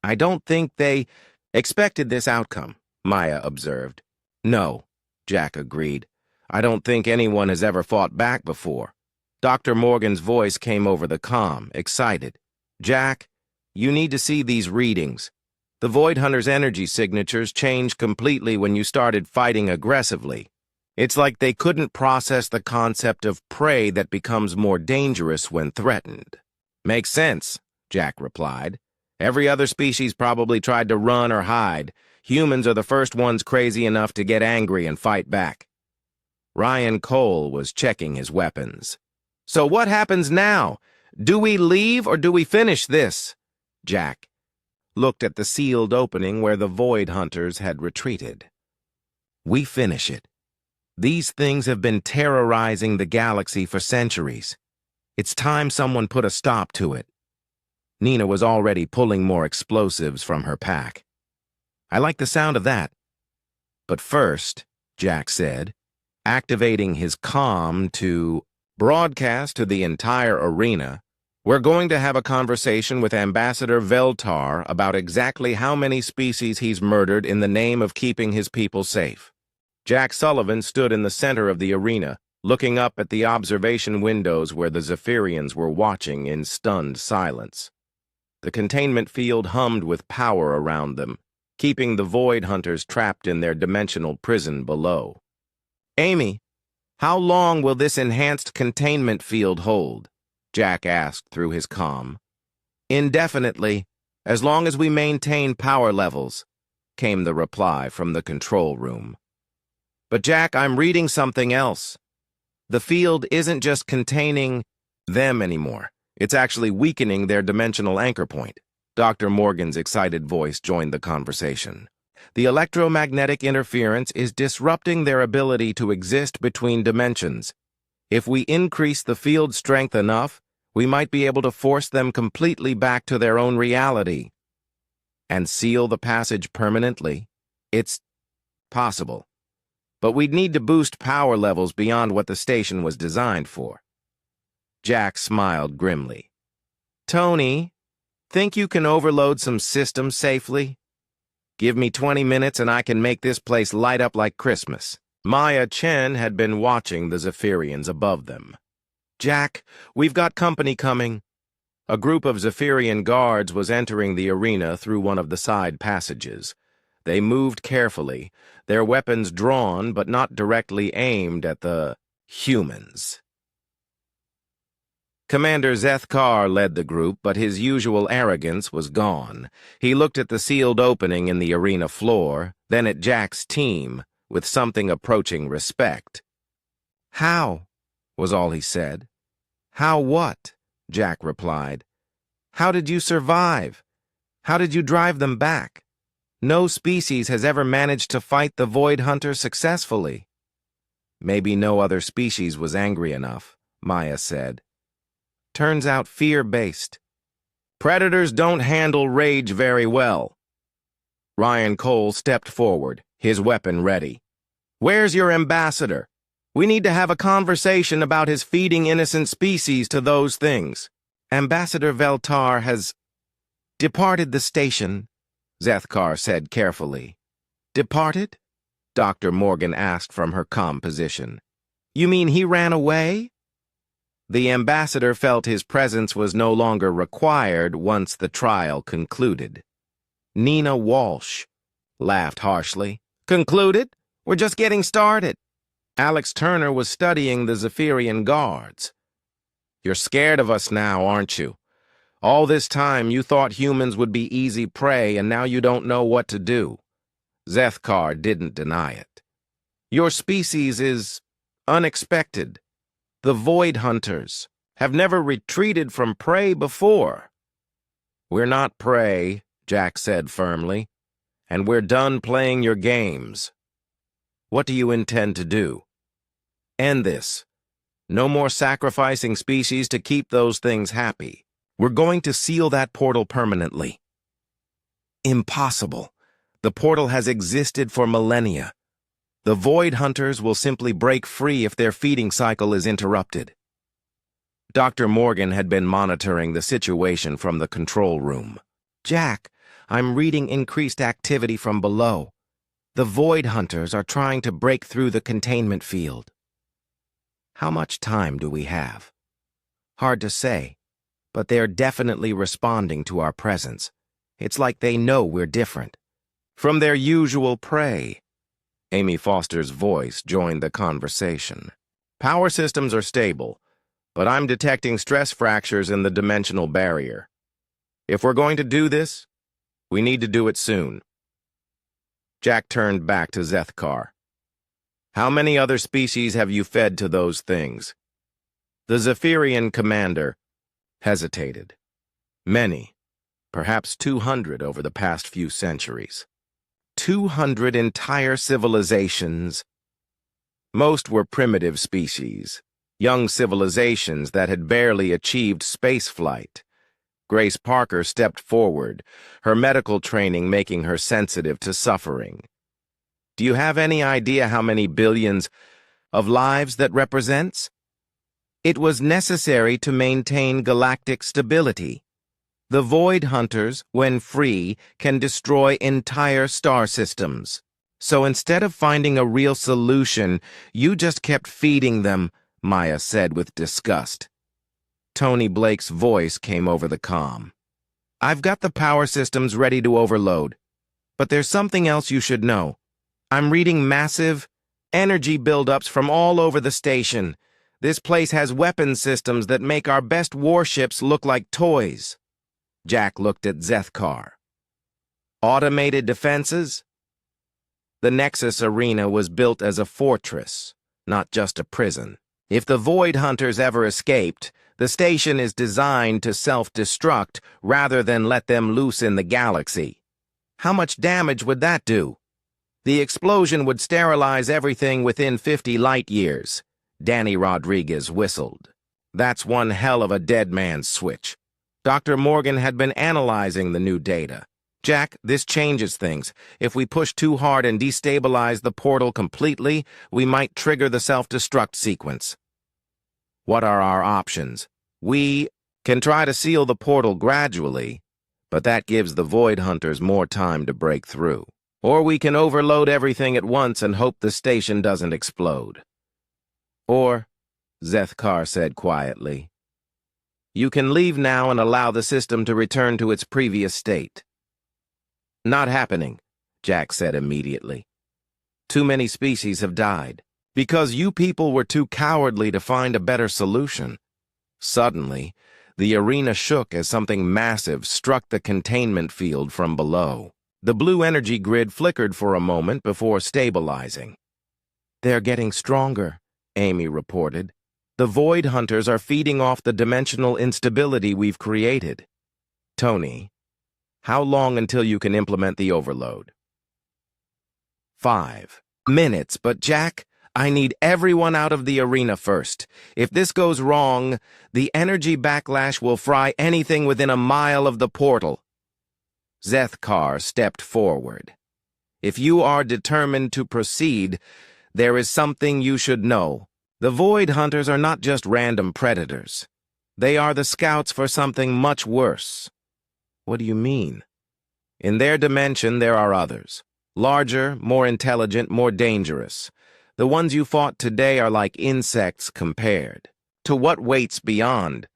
"I don't think they expected this outcome," Maya observed. "No," Jack agreed. "I don't think anyone has ever fought back before." Dr. Morgan's voice came over the comm, excited. "Jack, you need to see these readings. The Void Hunter's energy signatures changed completely when you started fighting aggressively. It's like they couldn't process the concept of prey that becomes more dangerous when threatened." "Makes sense," Jack replied. "Every other species probably tried to run or hide. Humans are the first ones crazy enough to get angry and fight back." Ryan Cole was checking his weapons. "So what happens now? Do we leave or do we finish this?" Jack looked at the sealed opening where the Void Hunters had retreated. "We finish it. These things have been terrorizing the galaxy for centuries. It's time someone put a stop to it." Nina was already pulling more explosives from her pack. "I like the sound of that." "But first," Jack said, activating his comm to broadcast to the entire arena, "we're going to have a conversation with Ambassador Veltar about exactly how many species he's murdered in the name of keeping his people safe." Jack Sullivan stood in the center of the arena, looking up at the observation windows where the Zephyrians were watching in stunned silence. The containment field hummed with power around them, keeping the Void Hunters trapped in their dimensional prison below. "Amy, how long will this enhanced containment field hold?" Jack asked through his comm. "Indefinitely, as long as we maintain power levels," came the reply from the control room. "But Jack, I'm reading something else. The field isn't just containing them anymore. It's actually weakening their dimensional anchor point." Dr. Morgan's excited voice joined the conversation. "The electromagnetic interference is disrupting their ability to exist between dimensions. If we increase the field strength enough, we might be able to force them completely back to their own reality." "And seal the passage permanently?" "It's possible. But we'd need to boost power levels beyond what the station was designed for." Jack smiled grimly. "Tony, think you can overload some systems safely? Give me 20 minutes and I can make this place light up like Christmas." Maya Chen had been watching the Zephyrians above them. "Jack, we've got company coming." A group of Zephyrian guards was entering the arena through one of the side passages. They moved carefully, their weapons drawn but not directly aimed at the humans. Commander Zethkar led the group, but his usual arrogance was gone. He looked at the sealed opening in the arena floor, then at Jack's team, with something approaching respect. "How?" was all he said. "How what?" Jack replied. "How did you survive? How did you drive them back? No species has ever managed to fight the Void Hunter successfully." "Maybe no other species was angry enough," Maya said. "Turns out fear-based. Predators don't handle rage very well." Ryan Cole stepped forward, his weapon ready. "Where's your ambassador? We need to have a conversation about his feeding innocent species to those things." "Ambassador Veltar has departed the station," Zethkar said carefully. "Departed?" Dr. Morgan asked from her calm position. "You mean he ran away?" The ambassador felt his presence was no longer required once the trial concluded. Nina Walsh laughed harshly. "Concluded? We're just getting started." Alex Turner was studying the Zephyrian guards. "You're scared of us now, aren't you? All this time you thought humans would be easy prey, and now you don't know what to do." Zethkar didn't deny it. "Your species is unexpected. The Void Hunters have never retreated from prey before. We're not prey, Jack said firmly, and we're done playing your games. What do you intend to do? End this. No more sacrificing species to keep those things happy. We're going to seal that portal permanently. Impossible. The portal has existed for millennia. The Void Hunters will simply break free if their feeding cycle is interrupted. Dr. Morgan had been monitoring the situation from the control room. Jack, I'm reading increased activity from below. The Void Hunters are trying to break through the containment field. How much time do we have? Hard to say, but they're definitely responding to our presence. It's like they know we're different. From their usual prey. Amy Foster's voice joined the conversation. Power systems are stable, but I'm detecting stress fractures in the dimensional barrier. If we're going to do this, we need to do it soon. Jack turned back to Zethkar. How many other species have you fed to those things? The Zephyrian commander hesitated. Many, perhaps 200 over the past few centuries. 200 entire civilizations. Most were primitive species, young civilizations that had barely achieved spaceflight. Grace Parker stepped forward, her medical training making her sensitive to suffering. Do you have any idea how many billions of lives that represents? It was necessary to maintain galactic stability. The Void Hunters, when free, can destroy entire star systems. So instead of finding a real solution, you just kept feeding them, Maya said with disgust. Tony Blake's voice came over the comm. I've got the power systems ready to overload. But there's something else you should know. I'm reading massive energy buildups from all over the station. This place has weapon systems that make our best warships look like toys. Jack looked at Zethkar. Automated defenses? The Nexus Arena was built as a fortress, not just a prison. If the Void Hunters ever escaped, the station is designed to self-destruct rather than let them loose in the galaxy. How much damage would that do? The explosion would sterilize everything within 50 light years. Danny Rodriguez whistled. That's one hell of a dead man's switch. Dr. Morgan had been analyzing the new data. Jack, this changes things. If we push too hard and destabilize the portal completely, we might trigger the self-destruct sequence. What are our options? We can try to seal the portal gradually, but that gives the Void Hunters more time to break through. Or we can overload everything at once and hope the station doesn't explode. Or, Zethkar said quietly, you can leave now and allow the system to return to its previous state. Not happening, Jack said immediately. Too many species have died. Because you people were too cowardly to find a better solution. Suddenly, the arena shook as something massive struck the containment field from below. The blue energy grid flickered for a moment before stabilizing. They're getting stronger, Amy reported. The Void Hunters are feeding off the dimensional instability we've created. Tony, how long until you can implement the overload? 5 minutes, but Jack, I need everyone out of the arena first. If this goes wrong, the energy backlash will fry anything within a mile of the portal. Zethkar stepped forward. If you are determined to proceed, there is something you should know. The Void Hunters are not just random predators. They are the scouts for something much worse. What do you mean? In their dimension, there are others. Larger, more intelligent, more dangerous. The ones you fought today are like insects compared. To what waits beyond?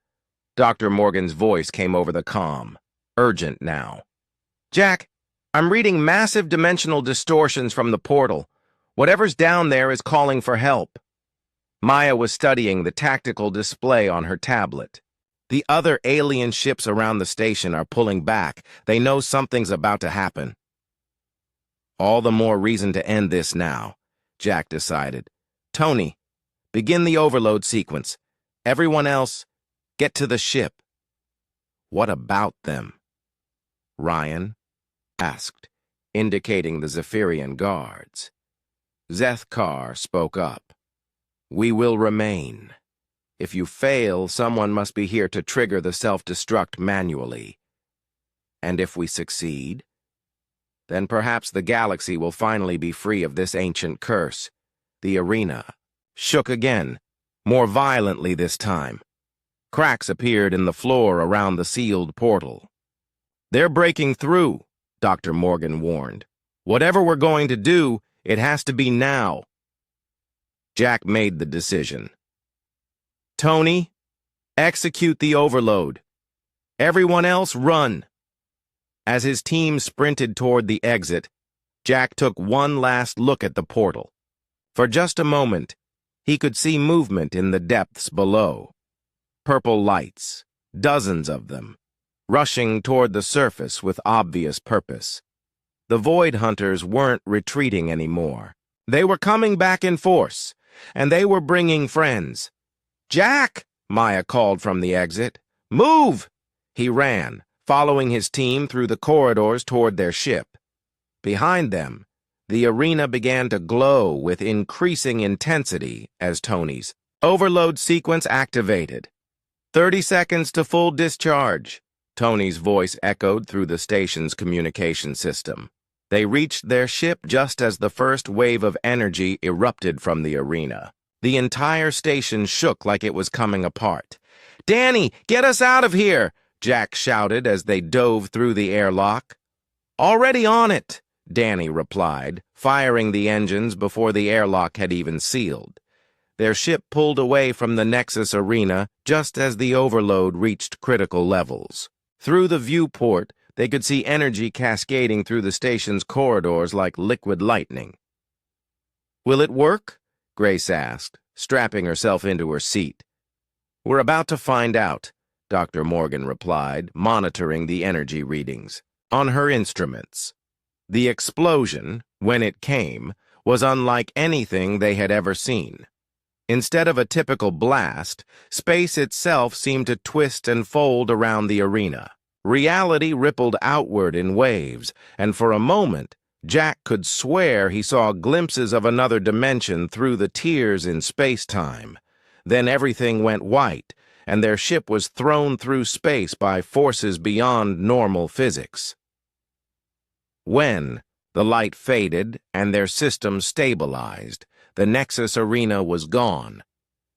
Dr. Morgan's voice came over the comm, urgent now. Jack, I'm reading massive dimensional distortions from the portal. Whatever's down there is calling for help. Maya was studying the tactical display on her tablet. The other alien ships around the station are pulling back. They know something's about to happen. All the more reason to end this now, Jack decided. Tony, begin the overload sequence. Everyone else, Get to the ship." "What about them?" Ryan asked, indicating the Zephyrian guards. Zethkar spoke up. "We will remain. If you fail, someone must be here to trigger the self-destruct manually. And if we succeed, then perhaps the galaxy will finally be free of this ancient curse." The arena shook again, more violently this time. Cracks appeared in the floor around the sealed portal. "They're breaking through," Dr. Morgan warned. "Whatever we're going to do, it has to be now." Jack made the decision. "Tony, execute the overload. Everyone else, run." As his team sprinted toward the exit, Jack took one last look at the portal. For just a moment, he could see movement in the depths below. Purple lights, dozens of them, rushing toward the surface with obvious purpose. The Void Hunters weren't retreating anymore. They were coming back in force, and they were bringing friends. "Jack!" Maya called from the exit. "Move!" He ran, following his team through the corridors toward their ship. Behind them, the arena began to glow with increasing intensity as Tony's overload sequence activated. 30 seconds to full discharge," Tony's voice echoed through the station's communication system. They reached their ship just as the first wave of energy erupted from the arena. The entire station shook like it was coming apart. "Danny, get us out of here!" Jack shouted as they dove through the airlock. "Already on it," Danny replied, firing the engines before the airlock had even sealed. Their ship pulled away from the Nexus arena just as the overload reached critical levels. Through the viewport, they could see energy cascading through the station's corridors like liquid lightning. "Will it work?" Grace asked, strapping herself into her seat. "We're about to find out," Dr. Morgan replied, monitoring the energy readings on her instruments. The explosion, when it came, was unlike anything they had ever seen. Instead of a typical blast, space itself seemed to twist and fold around the arena. Reality rippled outward in waves, and for a moment, Jack could swear he saw glimpses of another dimension through the tears in space-time. Then everything went white, and their ship was thrown through space by forces beyond normal physics. When the light faded and their system stabilized, the Nexus arena was gone.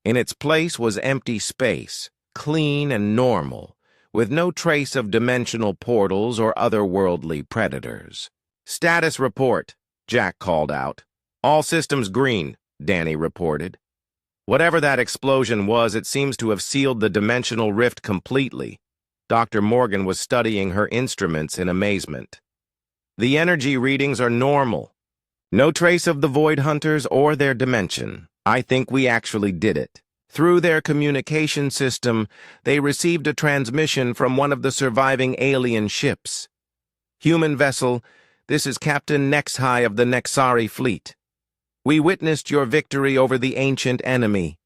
In its place was empty space, clean and normal, with no trace of dimensional portals or otherworldly predators. "Status report," Jack called out. "All systems green," Danny reported. "Whatever that explosion was, it seems to have sealed the dimensional rift completely." Dr. Morgan was studying her instruments in amazement. "The energy readings are normal. No trace of the Void Hunters or their dimension. I think we actually did it." Through their communication system, they received a transmission from one of the surviving alien ships. "Human vessel, this is Captain Nexhi of the Nexari fleet. We witnessed your victory over the ancient enemy.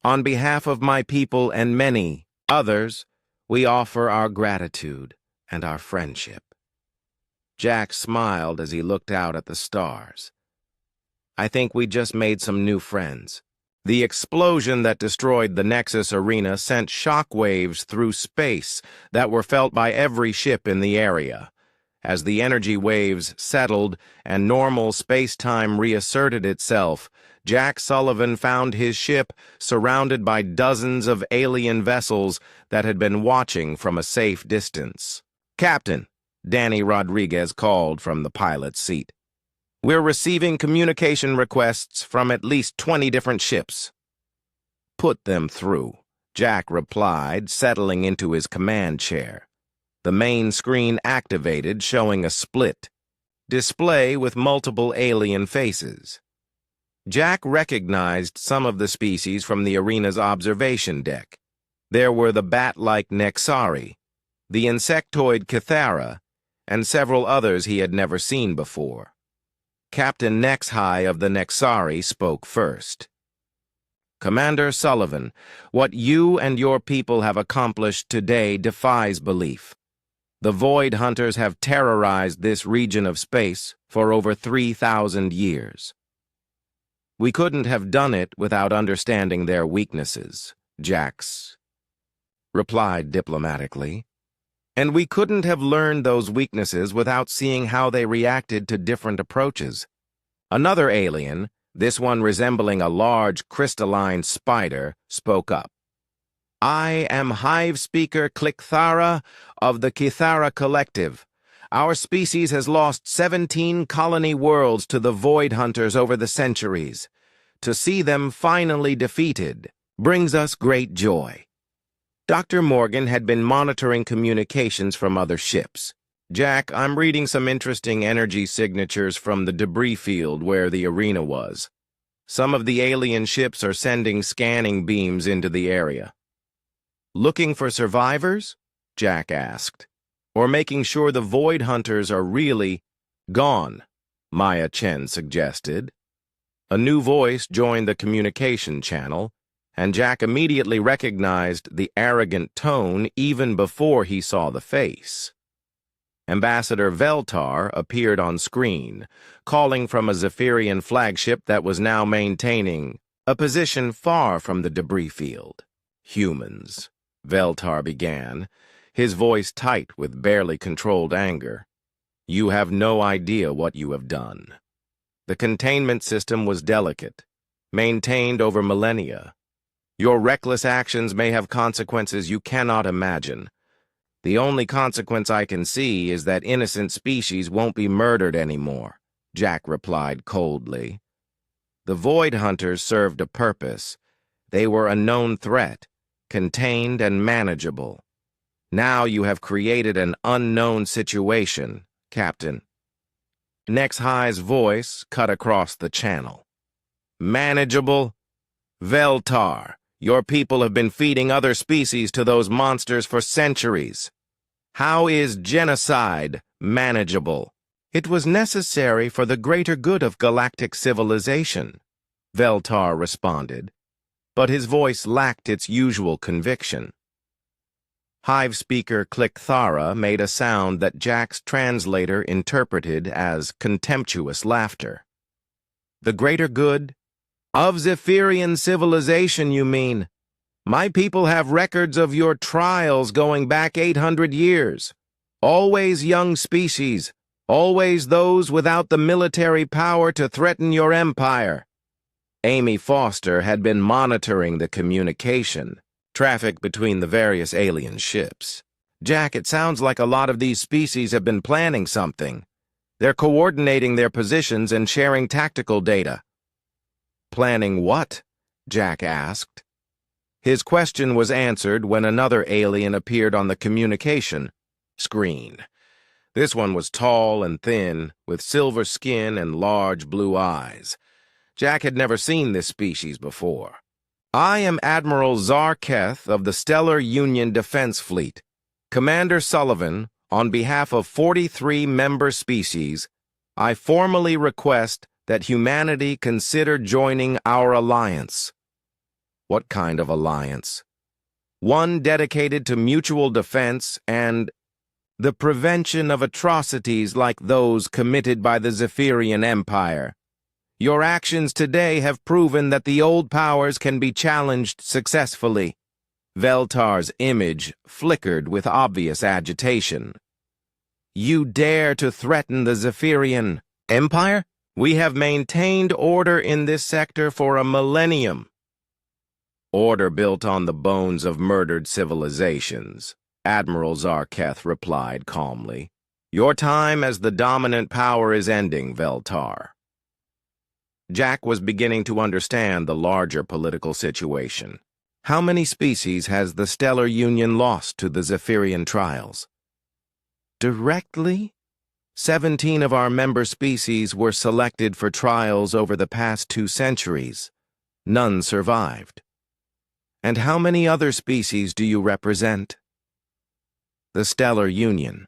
On behalf of my people and many others, we offer our gratitude and our friendship." Jack smiled as he looked out at the stars. "I think we just made some new friends." The explosion that destroyed the Nexus arena sent shockwaves through space that were felt by every ship in the area. As the energy waves settled and normal space-time reasserted itself, Jack Sullivan found his ship surrounded by dozens of alien vessels that had been watching from a safe distance. "Captain," Danny Rodriguez called from the pilot's seat, "we're receiving communication requests from at least 20 different ships." "Put them through," Jack replied, settling into his command chair. The main screen activated, showing a split display with multiple alien faces. Jack recognized some of the species from the arena's observation deck. There were the bat-like Nexari, the insectoid Cathara, and several others he had never seen before. Captain Nexhi of the Nexari spoke first. Commander Sullivan, what you and your people have accomplished today defies belief. The Void Hunters have terrorized this region of space for over 3,000 years. We couldn't have done it without understanding their weaknesses, Jax replied diplomatically. And we couldn't have learned those weaknesses without seeing how they reacted to different approaches. Another alien, this one resembling a large crystalline spider, spoke up. I am Hive Speaker Clicthara of the Kithara Collective. Our species has lost 17 colony worlds to the Void Hunters over the centuries. To see them finally defeated brings us great joy. Dr. Morgan had been monitoring communications from other ships. Jack, I'm reading some interesting energy signatures from the debris field where the arena was. Some of the alien ships are sending scanning beams into the area. Looking for survivors? Jack asked. Or making sure the Void Hunters are really gone, Maya Chen suggested. A new voice joined the communication channel, and Jack immediately recognized the arrogant tone even before he saw the face. Ambassador Veltar appeared on screen, calling from a Zephyrian flagship that was now maintaining a position far from the debris field. Humans, Veltar began, his voice tight with barely controlled anger. You have no idea what you have done. The containment system was delicate, maintained over millennia. Your reckless actions may have consequences you cannot imagine. The only consequence I can see is that innocent species won't be murdered anymore, Jack replied coldly. The Void Hunters served a purpose. They were a known threat, contained and manageable. Now you have created an unknown situation, Captain. Nex High's voice cut across the channel. Manageable? Veltar, your people have been feeding other species to those monsters for centuries. How is genocide manageable? It was necessary for the greater good of galactic civilization, Veltar responded, but his voice lacked its usual conviction. Hive speaker Clicthara made a sound that Jack's translator interpreted as contemptuous laughter. The greater good? Of Zephyrian civilization, you mean? My people have records of your trials going back 800 years. Always young species, always those without the military power to threaten your empire. Amy Foster had been monitoring the communication, traffic between the various alien ships. Jack, it sounds like a lot of these species have been planning something. They're coordinating their positions and sharing tactical data. Planning what? Jack asked. His question was answered when another alien appeared on the communication screen. This one was tall and thin, with silver skin and large blue eyes. Jack had never seen this species before. I am Admiral Zarketh of the Stellar Union Defense Fleet. Commander Sullivan, on behalf of 43 member species, I formally request that humanity consider joining our alliance. What kind of alliance? One dedicated to mutual defense and the prevention of atrocities like those committed by the Zephyrian Empire. Your actions today have proven that the old powers can be challenged successfully. Veltar's image flickered with obvious agitation. You dare to threaten the Zephyrian Empire? We have maintained order in this sector for a millennium. Order built on the bones of murdered civilizations, Admiral Zarketh replied calmly. Your time as the dominant power is ending, Veltar. Jack was beginning to understand the larger political situation. How many species has the Stellar Union lost to the Zephyrian trials? Directly? 17 of our member species were selected for trials over the past 2 centuries. None survived. And how many other species do you represent? The Stellar Union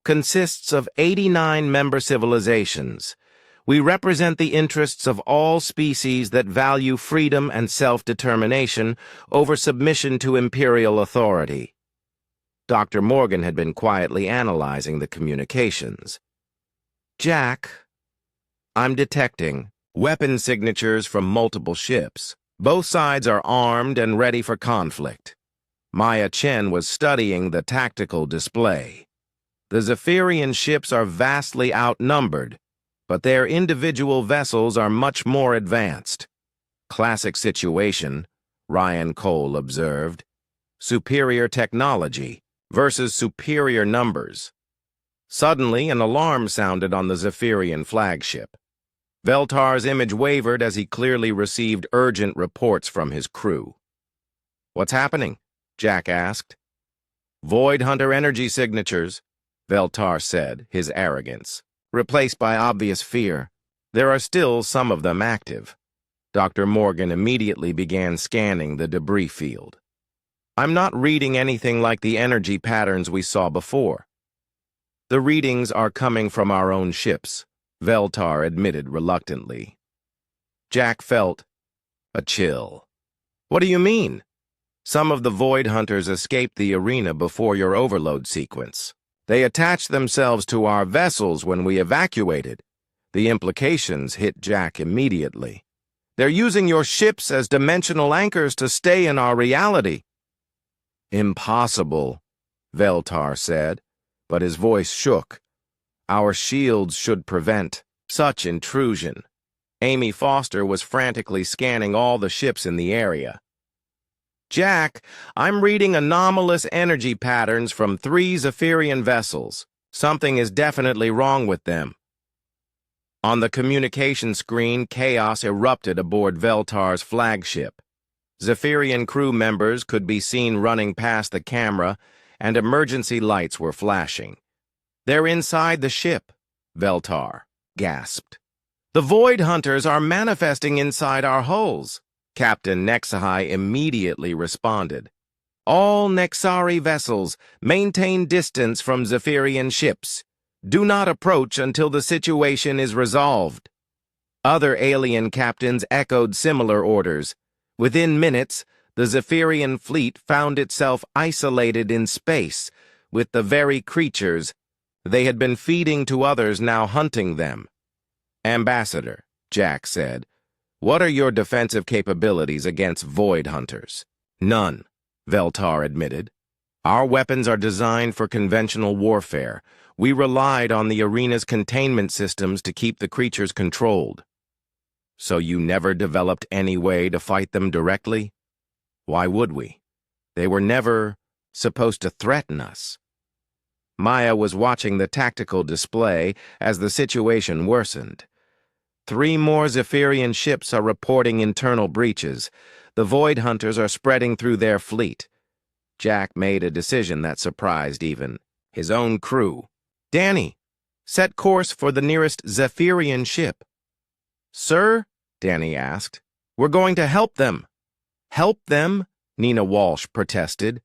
consists of 89 member civilizations. We represent the interests of all species that value freedom and self-determination over submission to imperial authority. Dr. Morgan had been quietly analyzing the communications. Jack, I'm detecting weapon signatures from multiple ships. Both sides are armed and ready for conflict. Maya Chen was studying the tactical display. The Zephyrian ships are vastly outnumbered, but their individual vessels are much more advanced. Classic situation, Ryan Cole observed. Superior technology versus superior numbers. Suddenly, an alarm sounded on the Zephyrian flagship. Veltar's image wavered as he clearly received urgent reports from his crew. "What's happening?" Jack asked. "Void Hunter energy signatures," Veltar said, his arrogance replaced by obvious fear. "There are still some of them active." Dr. Morgan immediately began scanning the debris field. "I'm not reading anything like the energy patterns we saw before." "The readings are coming from our own ships," Veltar admitted reluctantly. Jack felt a chill. "What do you mean?" "Some of the Void Hunters escaped the arena before your overload sequence. They attached themselves to our vessels when we evacuated." The implications hit Jack immediately. "They're using your ships as dimensional anchors to stay in our reality." "Impossible," Veltar said, but his voice shook. "Our shields should prevent such intrusion." Amy Foster was frantically scanning all the ships in the area. "Jack, I'm reading anomalous energy patterns from 3 Zephyrian vessels. Something is definitely wrong with them." On the communication screen, chaos erupted aboard Veltar's flagship. Zephyrian crew members could be seen running past the camera, and emergency lights were flashing. "They're inside the ship," Veltar gasped. "The Void Hunters are manifesting inside our hulls." Captain Nexahai immediately responded. "All Nexari vessels maintain distance from Zephyrian ships. Do not approach until the situation is resolved." Other alien captains echoed similar orders. Within minutes, the Zephyrian fleet found itself isolated in space, with the very creatures they had been feeding to others now hunting them. "Ambassador," Jack said, "what are your defensive capabilities against Void Hunters?" "None," Veltar admitted. "Our weapons are designed for conventional warfare. We relied on the arena's containment systems to keep the creatures controlled." "So you never developed any way to fight them directly?" "Why would we? They were never supposed to threaten us." Maya was watching the tactical display as the situation worsened. 3 more Zephyrian ships are reporting internal breaches. The Void Hunters are spreading through their fleet. Jack made a decision that surprised even his own crew. "Danny, set course for the nearest Zephyrian ship." "Sir?" Danny asked. "We're going to help them." "Help them?" Nina Walsh protested.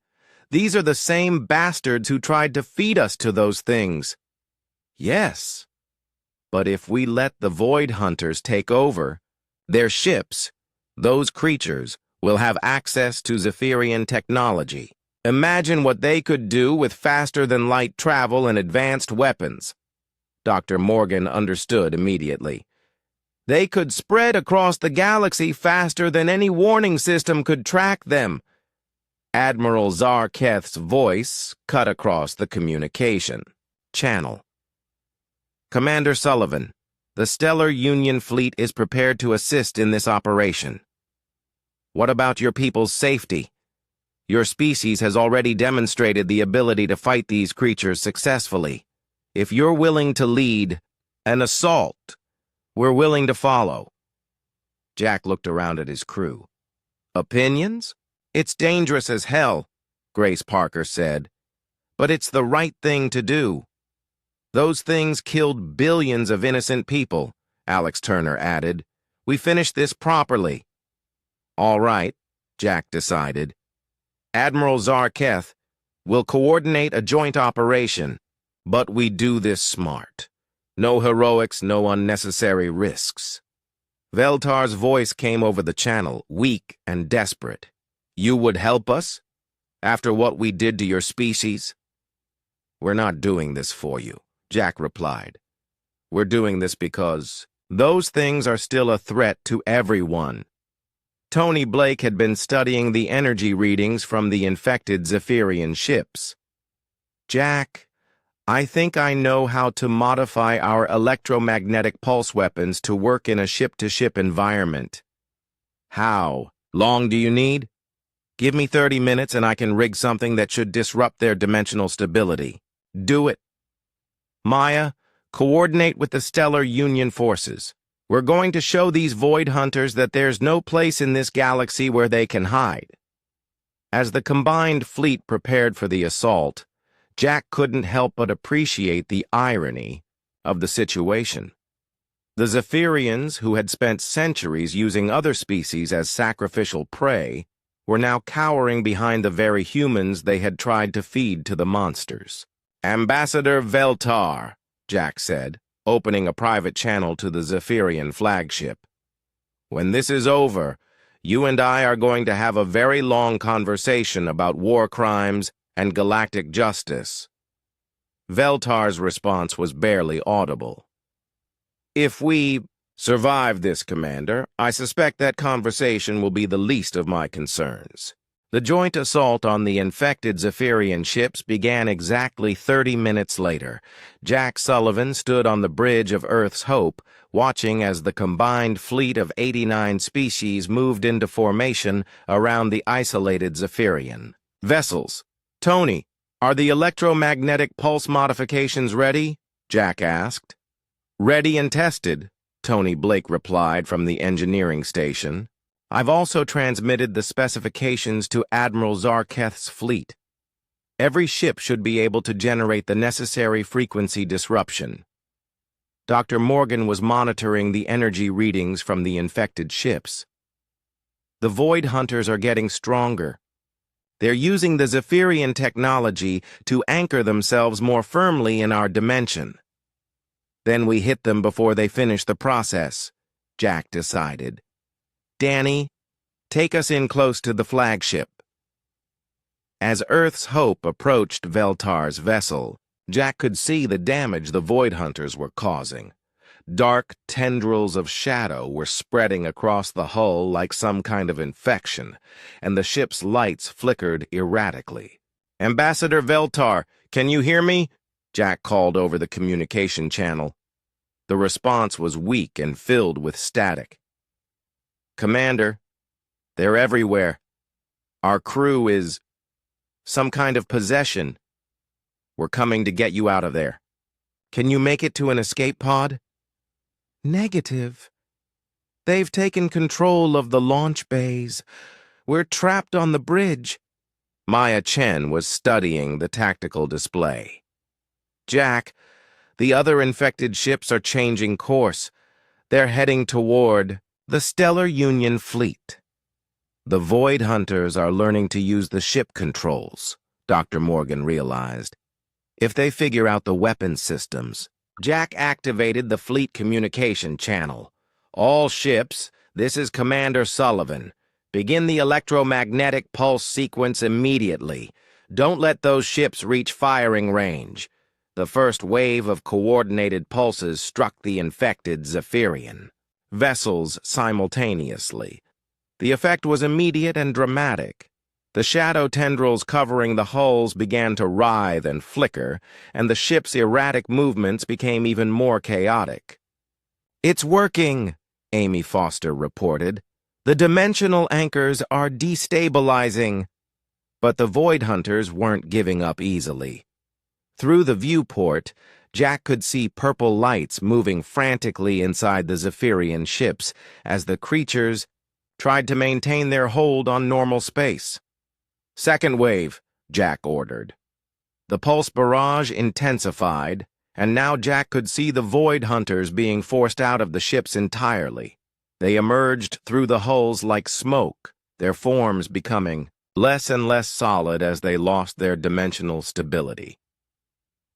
"These are the same bastards who tried to feed us to those things." "Yes. But if we let the Void Hunters take over, their ships, those creatures, will have access to Zephyrian technology. Imagine what they could do with faster-than-light travel and advanced weapons." Dr. Morgan understood immediately. "They could spread across the galaxy faster than any warning system could track them." Admiral Zarketh's voice cut across the communication channel. "Commander Sullivan, the Stellar Union fleet is prepared to assist in this operation." "What about your people's safety? Your species has already demonstrated the ability to fight these creatures successfully. If you're willing to lead an assault, we're willing to follow." Jack looked around at his crew. "Opinions? It's dangerous as hell," Grace Parker said. "But it's the right thing to do." "Those things killed billions of innocent people," Alex Turner added. "We finished this properly." "All right," Jack decided. "Admiral Zarketh will coordinate a joint operation, but we do this smart. No heroics, no unnecessary risks. Veltar's voice came over the channel, weak and desperate. You would help us? After what we did to your species? We're not doing this for you, Jack replied. We're doing this because those things are still a threat to everyone. Tony Blake had been studying the energy readings from the infected Zephyrian ships. Jack, I think I know how to modify our electromagnetic pulse weapons to work in a ship-to-ship environment. How long do you need? Give me 30 minutes and I can rig something that should disrupt their dimensional stability. Do it. Maya, coordinate with the Stellar Union forces. We're going to show these Void Hunters that there's no place in this galaxy where they can hide. As the combined fleet prepared for the assault, Jack couldn't help but appreciate the irony of the situation. The Zephyrians, who had spent centuries using other species as sacrificial prey, were now cowering behind the very humans they had tried to feed to the monsters. Ambassador Veltar, Jack said, opening a private channel to the Zephyrian flagship. When this is over, you and I are going to have a very long conversation about war crimes and galactic justice. Veltar's response was barely audible. If we survive this, Commander, I suspect that conversation will be the least of my concerns. The joint assault on the infected Zephyrian ships began exactly 30 minutes later. Jack Sullivan stood on the bridge of Earth's Hope, watching as the combined fleet of 89 species moved into formation around the isolated Zephyrian vessels. Tony, are the electromagnetic pulse modifications ready? Jack asked. Ready and tested, Tony Blake replied from the engineering station. I've also transmitted the specifications to Admiral Zarketh's fleet. Every ship should be able to generate the necessary frequency disruption. Dr. Morgan was monitoring the energy readings from the infected ships. The Void Hunters are getting stronger. They're using the Zephyrian technology to anchor themselves more firmly in our dimension. Then we hit them before they finish the process, Jack decided. Danny, take us in close to the flagship. As Earth's Hope approached Veltar's vessel, Jack could see the damage the Void Hunters were causing. Dark tendrils of shadow were spreading across the hull like some kind of infection, and the ship's lights flickered erratically. Ambassador Veltar, can you hear me? Jack called over the communication channel. The response was weak and filled with static. Commander, they're everywhere. Our crew is some kind of possession. We're coming to get you out of there. Can you make it to an escape pod? Negative. They've taken control of the launch bays. We're trapped on the bridge. Maya Chen was studying the tactical display. Jack, the other infected ships are changing course. They're heading toward the Stellar Union fleet. The Void Hunters are learning to use the ship controls, Dr. Morgan realized. If they figure out the weapon systems, Jack activated the fleet communication channel. All ships, this is Commander Sullivan. Begin the electromagnetic pulse sequence immediately. Don't let those ships reach firing range. The first wave of coordinated pulses struck the infected Zephyrian vessels simultaneously. The effect was immediate and dramatic. The shadow tendrils covering the hulls began to writhe and flicker, and the ship's erratic movements became even more chaotic. It's working, Amy Foster reported. The dimensional anchors are destabilizing. But the Void Hunters weren't giving up easily. Through the viewport, Jack could see purple lights moving frantically inside the Zephyrian ships as the creatures tried to maintain their hold on normal space. Second wave, Jack ordered. The pulse barrage intensified, and now Jack could see the Void Hunters being forced out of the ships entirely. They emerged through the hulls like smoke, their forms becoming less and less solid as they lost their dimensional stability.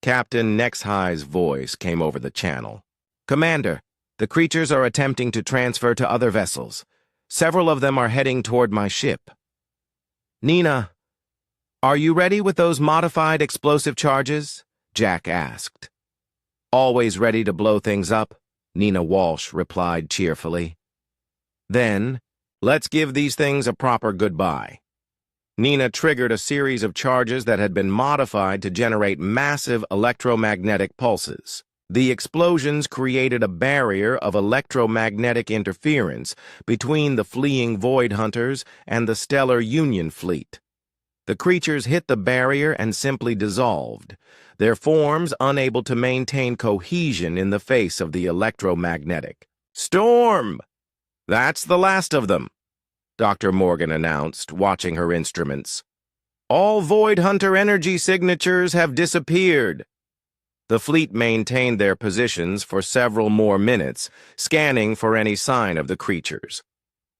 Captain Nexhigh's voice came over the channel. "Commander, the creatures are attempting to transfer to other vessels. Several of them are heading toward my ship." "Nina, are you ready with those modified explosive charges?" Jack asked. "Always ready to blow things up," Nina Walsh replied cheerfully. "Then, let's give these things a proper goodbye." Nina triggered a series of charges that had been modified to generate massive electromagnetic pulses. The explosions created a barrier of electromagnetic interference between the fleeing Void Hunters and the Stellar Union fleet. The creatures hit the barrier and simply dissolved, their forms unable to maintain cohesion in the face of the electromagnetic. "Storm! That's the last of them," Dr. Morgan announced, watching her instruments. "All Void Hunter energy signatures have disappeared." The fleet maintained their positions for several more minutes, scanning for any sign of the creatures.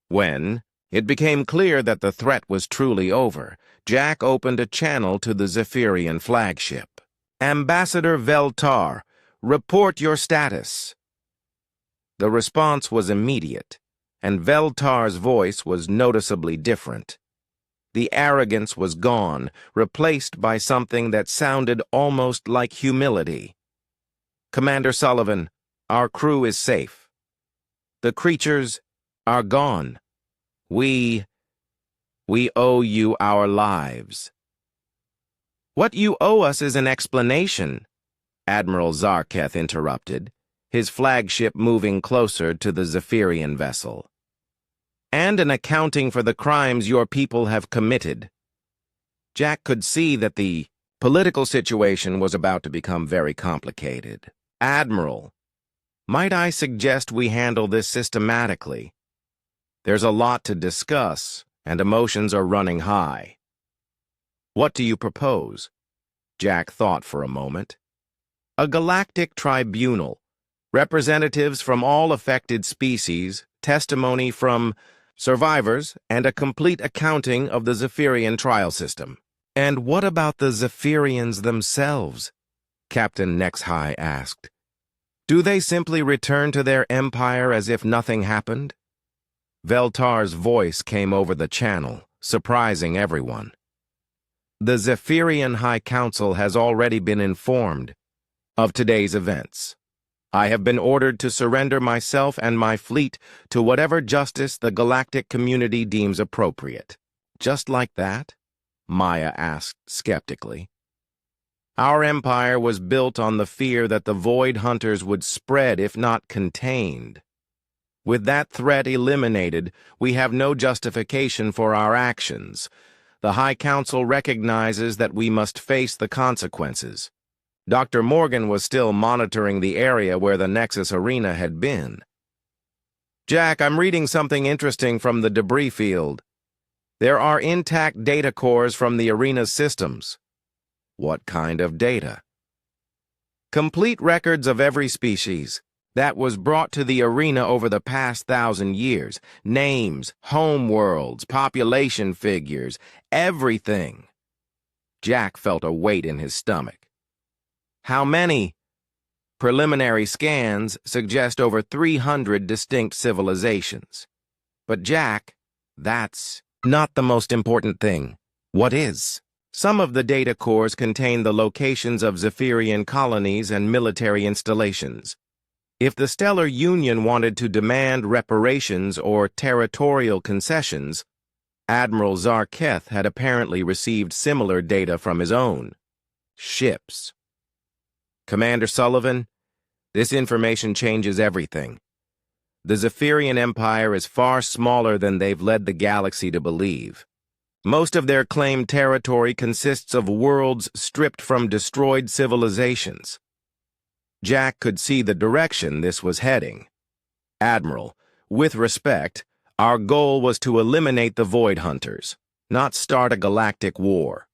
When it became clear that the threat was truly over, Jack opened a channel to the Zephyrian flagship. "Ambassador Veltar, report your status." The response was immediate, and Veltar's voice was noticeably different. The arrogance was gone, replaced by something that sounded almost like humility. "Commander Sullivan, our crew is safe. The creatures are gone. We owe you our lives." "What you owe us is an explanation," Admiral Zarketh interrupted, his flagship moving closer to the Zephyrian vessel. "And an accounting for the crimes your people have committed." Jack could see that the political situation was about to become very complicated. "Admiral, might I suggest we handle this systematically? There's a lot to discuss, and emotions are running high." "What do you propose?" Jack thought for a moment. "A galactic tribunal, representatives from all affected species, testimony from survivors, and a complete accounting of the Zephyrian trial system." "And what about the Zephyrians themselves?" Captain Nexhigh asked. "Do they simply return to their empire as if nothing happened?" Veltar's voice came over the channel, surprising everyone. "The Zephyrian High Council has already been informed of today's events. I have been ordered to surrender myself and my fleet to whatever justice the galactic community deems appropriate." "Just like that?" Maya asked skeptically. "Our empire was built on the fear that the Void Hunters would spread if not contained. With that threat eliminated, we have no justification for our actions. The High Council recognizes that we must face the consequences." Dr. Morgan was still monitoring the area where the Nexus Arena had been. "Jack, I'm reading something interesting from the debris field. There are intact data cores from the arena's systems." "What kind of data?" "Complete records of every species that was brought to the arena over the past 1,000 years. Names, home worlds, population figures, everything." Jack felt a weight in his stomach. "How many?" "Preliminary scans suggest over 300 distinct civilizations." "But Jack, that's not the most important thing." "What is?" "Some of the data cores contain the locations of Zephyrian colonies and military installations. If the Stellar Union wanted to demand reparations or territorial concessions, Admiral Zarketh had apparently received similar data from his own ships. "Commander Sullivan, this information changes everything. The Zephyrian Empire is far smaller than they've led the galaxy to believe. Most of their claimed territory consists of worlds stripped from destroyed civilizations." Jack could see the direction this was heading. "Admiral, with respect, our goal was to eliminate the Void Hunters, not start a galactic war."